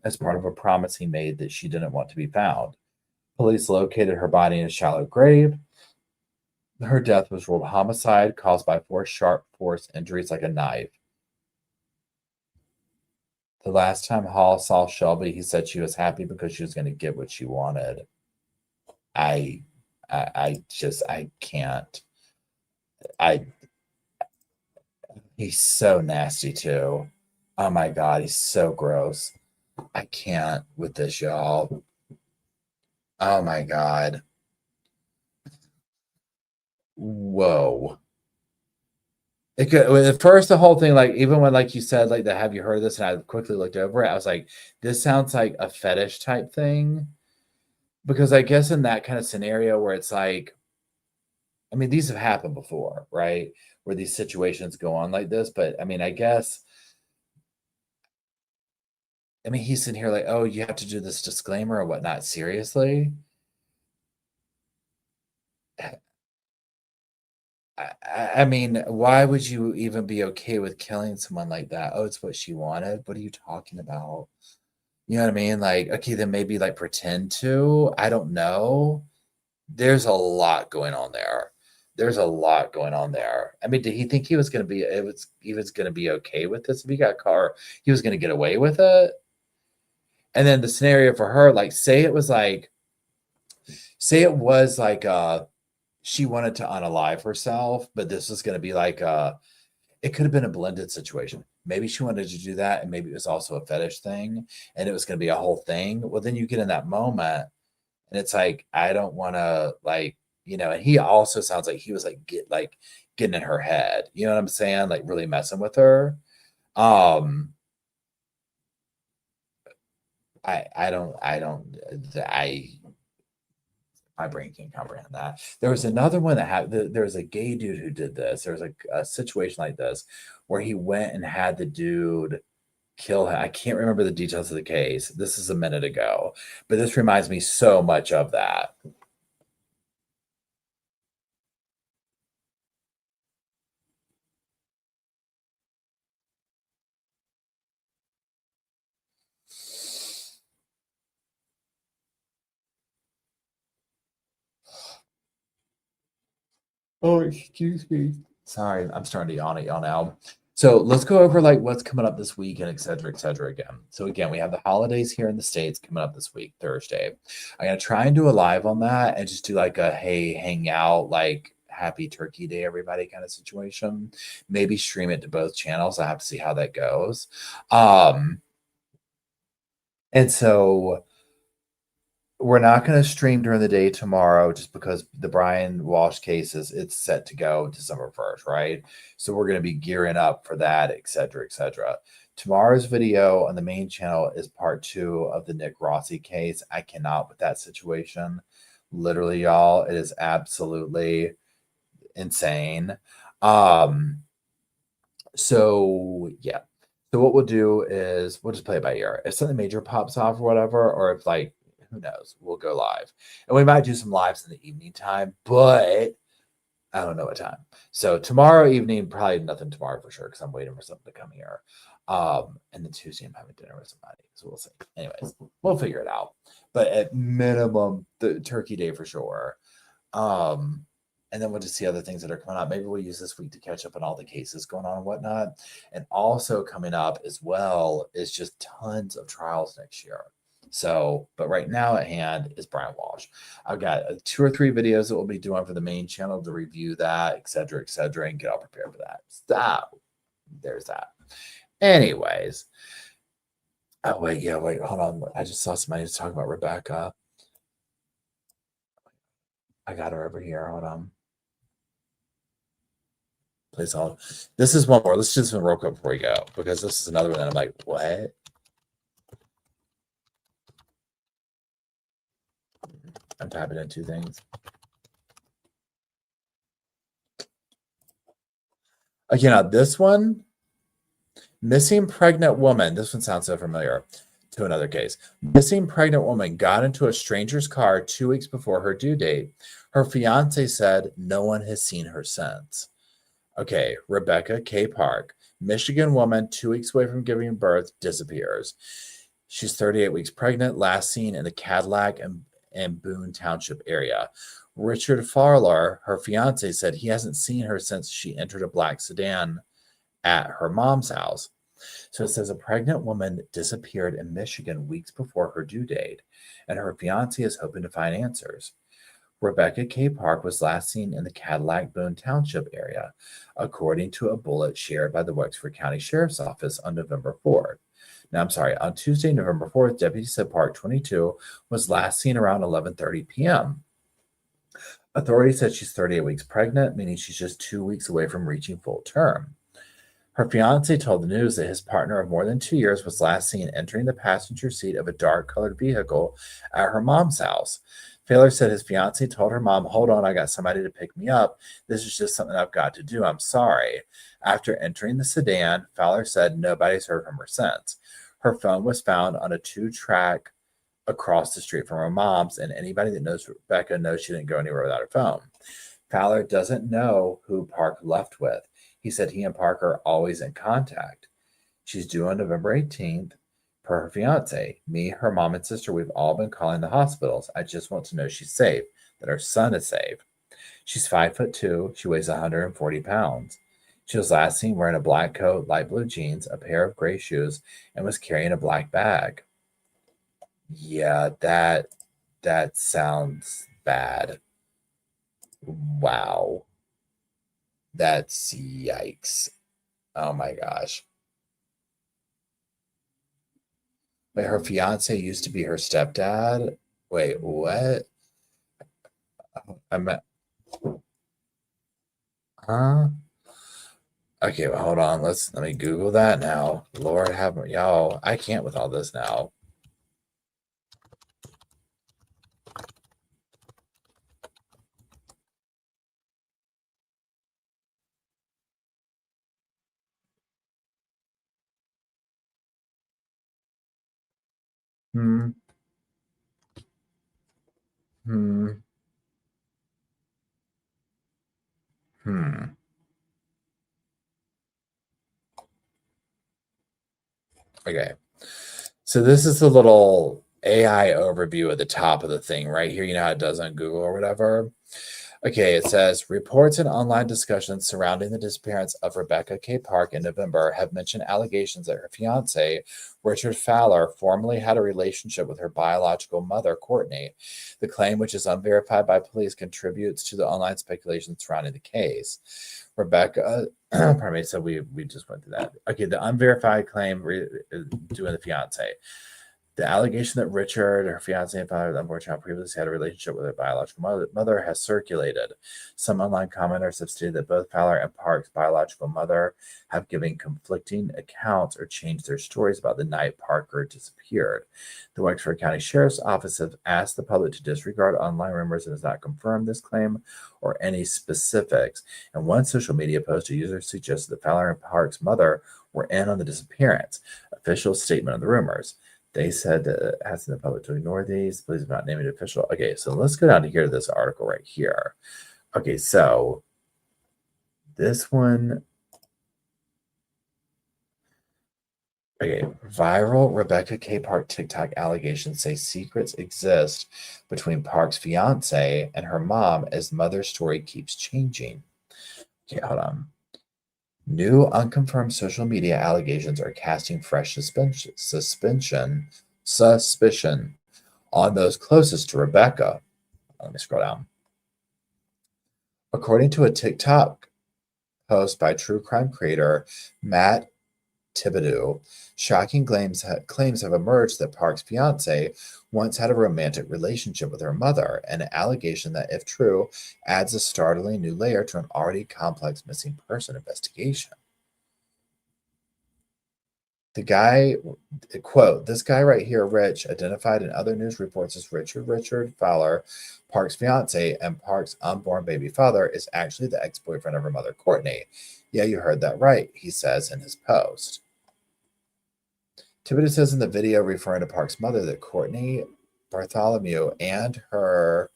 as part of a promise he made that she didn't want to be found. Police located her body in a shallow grave. Her death was ruled homicide caused by 4 sharp force injuries like a knife. The last time Hall saw Shelby, he said she was happy because she was going to get what she wanted. I can't. He's so nasty too. Oh my God, he's so gross. I can't with this, y'all. Oh my God. Whoa. It could at first the whole thing, like even when like you said, like the have you heard of this? And I quickly looked over it, I was like, this sounds like a fetish type thing. Because I guess in that kind of scenario where it's like, I mean, these have happened before, right? Where these situations go on like this. But I mean, I guess he's sitting here like, oh, you have to do this disclaimer or whatnot. Seriously? I mean, why would you even be okay with killing someone like that? Oh, it's what she wanted. What are you talking about? You know what I mean? Like, okay, then maybe like pretend to. I don't know. There's a lot going on there. There's a lot going on there. I mean, did he think he was going to be? He was going to be okay with this if he got caught? He was going to get away with it. And then the scenario for her, like, say it was like she wanted to unalive herself, but this was going to be like it could have been a blended situation. Maybe she wanted to do that, and maybe it was also a fetish thing, and it was going to be a whole thing. Well, then you get in that moment, and it's like, I don't want to, like, and he also sounds like he was getting in her head. You know what I'm saying? Like really messing with her. My brain can't comprehend that. There was another one that there was a gay dude who did this. There was a situation like this where he went and had the dude kill him. I can't remember the details of the case. This is a minute ago, but this reminds me so much of that. Oh, excuse me. Sorry, I'm starting to yawn at y'all now. So let's go over like what's coming up this week and et cetera again. So again, we have the holidays here in the States coming up this week, Thursday. I'm gonna try and do a live on that and just do like a hey, hang out, like happy turkey day, everybody kind of situation. Maybe stream it to both channels. I have to see how that goes. And so we're not going to stream during the day tomorrow just because the Brian Walsh case it's set to go December 1st, right? So we're going to be gearing up for that, et cetera, et cetera. Tomorrow's video on the main channel is part 2 of the Nick Rossi case. I cannot with that situation. Literally, y'all, it is absolutely insane. So yeah. So what we'll do is we'll just play it by ear. If something major pops off or whatever, or if like, who knows, we'll go live. And we might do some lives in the evening time, but I don't know what time. So tomorrow evening, probably nothing tomorrow for sure, because I'm waiting for something to come here. And then Tuesday I'm having dinner with somebody. So we'll see. Anyways, we'll figure it out. But at minimum, the turkey day for sure. And then we'll just see other things that are coming up. Maybe we'll use this week to catch up on all the cases going on and whatnot. And also coming up as well is just tons of trials next year. So, but right now at hand is Brian Walsh. I've got 2 or 3 videos that we'll be doing for the main channel to review that, et cetera, and get all prepared for that. So, there's that. Anyways. Oh, wait, hold on. I just saw somebody talking about Rebecca. I got her over here. Hold on. Please hold. This is one more. Let's do this one real quick before we go, because this is another one that I'm like, what? I'm typing in 2 things. Okay, now this one, missing pregnant woman. This one sounds so familiar to another case. Missing pregnant woman got into a stranger's car 2 weeks before her due date. Her fiance said no one has seen her since. Okay, Rebecca K. Park, Michigan woman, 2 weeks away from giving birth, disappears. She's 38 weeks pregnant, last seen in the Cadillac and Boone Township area. Richard Fowler, her fiance, said he hasn't seen her since she entered a black sedan at her mom's house. So it says a pregnant woman disappeared in Michigan weeks before her due date, and her fiance is hoping to find answers. Rebecca K. Park was last seen in the Cadillac Boone Township area, according to a bullet shared by the Wexford County Sheriff's Office on November 4th. Now, I'm sorry, on Tuesday, November 4th, deputies said Park 22 was last seen around 11:30 p.m. Authorities said she's 38 weeks pregnant, meaning she's just 2 weeks away from reaching full term. Her fiance told the news that his partner of more than 2 years was last seen entering the passenger seat of a dark-colored vehicle at her mom's house. Fowler said his fiance told her mom, "Hold on, I got somebody to pick me up. This is just something I've got to do. I'm sorry." After entering the sedan, Fowler said nobody's heard from her since. Her phone was found on a 2-track across the street from her mom's, and anybody that knows Rebecca knows she didn't go anywhere without her phone. Fowler doesn't know who Park left with. He said he and Park are always in contact. She's due on November 18th. Per her fiance, me, her mom, and sister, we've all been calling the hospitals. I just want to know she's safe, that her son is safe. She's 5'2". She weighs 140 pounds. She was last seen wearing a black coat, light blue jeans, a pair of gray shoes, and was carrying a black bag. Yeah, that sounds bad. Wow. That's yikes. Oh my gosh. Wait, her fiance used to be her stepdad? Wait, what? Huh? Okay, well, hold on. Let me Google that now. Lord have mercy. Y'all, I can't with all this now. Hmm. Hmm. Hmm. Okay. So this is the little AI overview at the top of the thing right here. You know how it does on Google or whatever? Okay, it says reports and online discussions surrounding the disappearance of Rebecca K. Park in November have mentioned allegations that her fiance, Richard Fowler, formerly had a relationship with her biological mother, Courtney. The claim, which is unverified by police, contributes to the online speculation surrounding the case. Rebecca, pardon me, so we just went through that. Okay, the unverified claim doing the fiance. The allegation that Richard, her fiance and father of the unborn child, previously had a relationship with her biological mother has circulated. Some online commenters have stated that both Fowler and Park's biological mother have given conflicting accounts or changed their stories about the night Parker disappeared. The Wexford County Sheriff's Office have asked the public to disregard online rumors and has not confirmed this claim or any specifics. In one social media post, a user suggested that Fowler and Park's mother were in on the disappearance. Official statement of the rumors. They said asking the public to ignore these. Please do not name it official. Okay, so let's go down to here to this article right here. Okay, so this one. Okay. Viral Rebecca K. Park TikTok allegations say secrets exist between Park's fiance and her mom as mother's story keeps changing. Okay, hold on. New unconfirmed social media allegations are casting fresh suspicion on those closest to Rebecca. Let me scroll down. According to a TikTok post by true crime creator Matt Thibodeau, shocking claims have emerged that Park's fiance once had a romantic relationship with her mother, an allegation that, if true, adds a startling new layer to an already complex missing person investigation. The guy, quote, this guy right here, Rich, identified in other news reports as Richard Fowler, Park's fiance and Park's unborn baby father, is actually the ex-boyfriend of her mother, Courtney. Yeah, you heard that right, he says in his post. Thibodeau says in the video referring to Park's mother that Courtney Bartholomew and her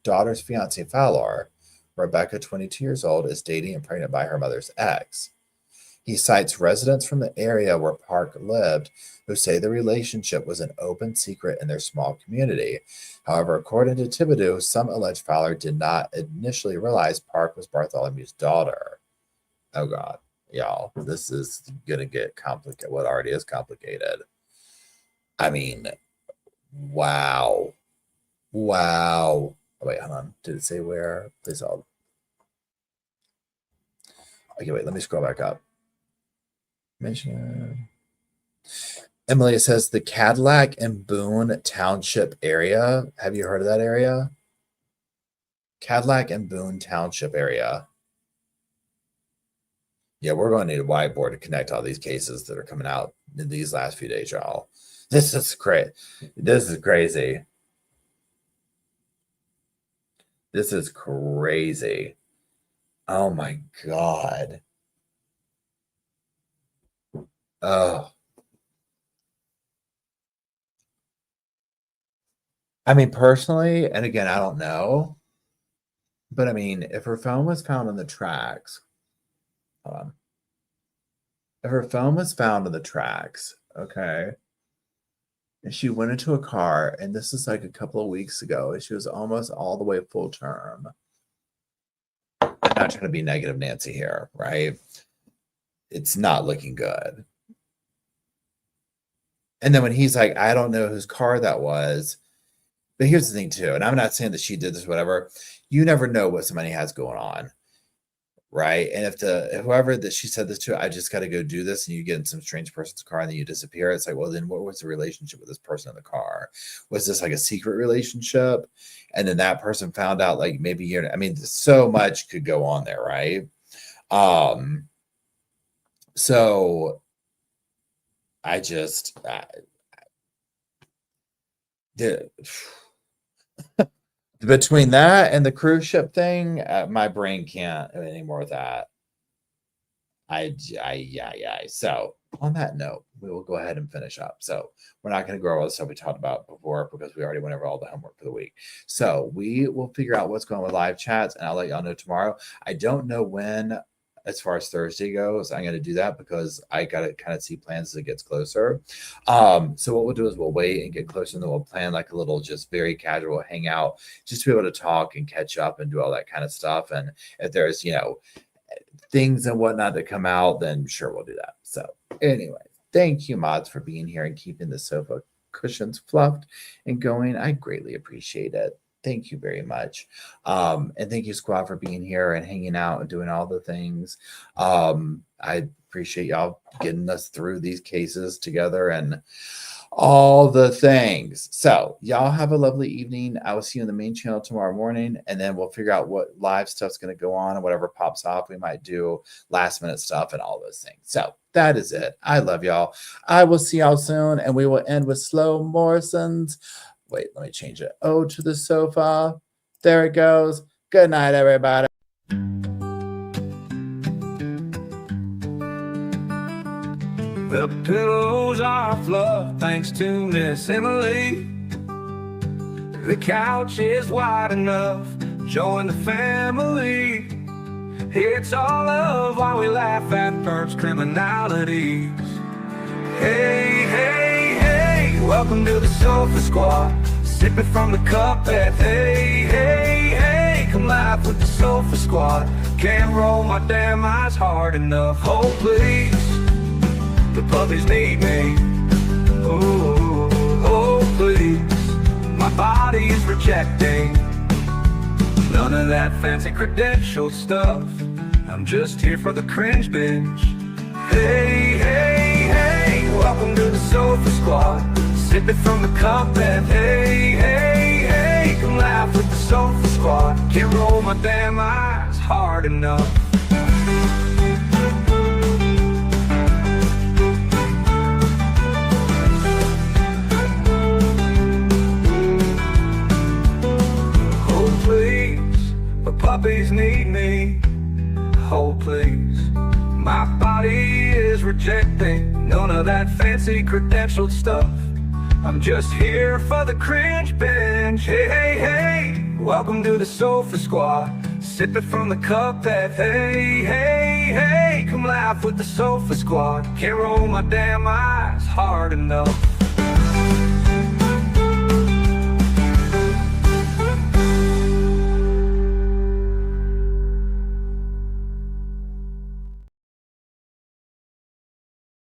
daughter's fiance, Fowler, Rebecca, 22 years old, is dating and pregnant by her mother's ex. He cites residents from the area where Park lived who say the relationship was an open secret in their small community. However, according to Thibodeau, some alleged Fowler did not initially realize Park was Bartholomew's daughter. Oh, God. Y'all, this is going to get complicated. What already is complicated. I mean, wow. Wow. Oh, wait, hold on. Did it say where? Please hold. Okay, wait, let me scroll back up. Mention. Emily says the Cadillac and Boone Township area. Have you heard of that area? Cadillac and Boone Township area. Yeah, we're going to need a whiteboard to connect all these cases that are coming out in these last few days, y'all. This is great. This is crazy. This is crazy. Oh my God. Oh. I mean, personally, and again, I don't know, but I mean, if her phone was found on the tracks, hold on. If her phone was found on the tracks, okay, and she went into a car, and this is like a couple of weeks ago, and she was almost all the way full term. I'm not trying to be negative Nancy here, right? It's not looking good. And then when he's like, I don't know whose car that was. But here's the thing, too, and I'm not saying that she did this, whatever. You never know what somebody has going on, right? And if whoever that she said this to, I just got to go do this, and you get in some strange person's car, and then you disappear. It's like, well, then what was the relationship with this person in the car? Was this like a secret relationship? And then that person found out, like maybe I mean, so much could go on there, right? So I just between that and the cruise ship thing, my brain can't anymore with that. Yeah. So on that note, we will go ahead and finish up. So we're not going to go over the stuff we talked about before because we already went over all the homework for the week. So we will figure out what's going on with live chats, and I'll let y'all know tomorrow. I don't know when, as far as Thursday goes, I'm going to do that because I got to kind of see plans as it gets closer. So what we'll do is we'll wait and get closer, and then we'll plan like a little just very casual hangout just to be able to talk and catch up and do all that kind of stuff. And if there's, things and whatnot that come out, then sure, we'll do that. So anyway, thank you, mods, for being here and keeping the sofa cushions fluffed and going. I greatly appreciate it. Thank you very much. And thank you, squad, for being here and hanging out and doing all the things. I appreciate y'all getting us through these cases together and all the things. So y'all have a lovely evening. I will see you in the main channel tomorrow morning, and then we'll figure out what live stuff's going to go on and whatever pops off. We might do last minute stuff and all those things. So that is it. I love y'all. I will see y'all soon, and we will end with Slow Morrison's. Wait, let me change it. Ode to the Sofa. There it goes. Good night, everybody. The pillows are fluffed thanks to Miss Emily. The couch is wide enough. Join the family. It's all love while we laugh at Perk's criminalities. Hey, hey, hey, welcome to the Sofa Squad. Sipping from the cup that hey, hey, hey, come laugh with the Sofa Squad. Can't roll my damn eyes hard enough. Oh please, the puppies need me. Ooh, oh please, my body is rejecting none of that fancy credential stuff. I'm just here for the cringe binge. Hey, hey, hey, welcome to the Sofa Squad. Sipping from the cup and hey, hey, hey, come laugh with the Sofa Squad. Can't roll my damn eyes hard enough. Oh please, the puppies need me. Oh please, my body is rejecting none of that fancy credentialed stuff. I'm just here for the cringe binge. Hey, hey, hey, welcome to the Sofa Squad. Sipping from the cup that hey, hey, hey, come laugh with the Sofa Squad. Can't roll my damn eyes hard enough.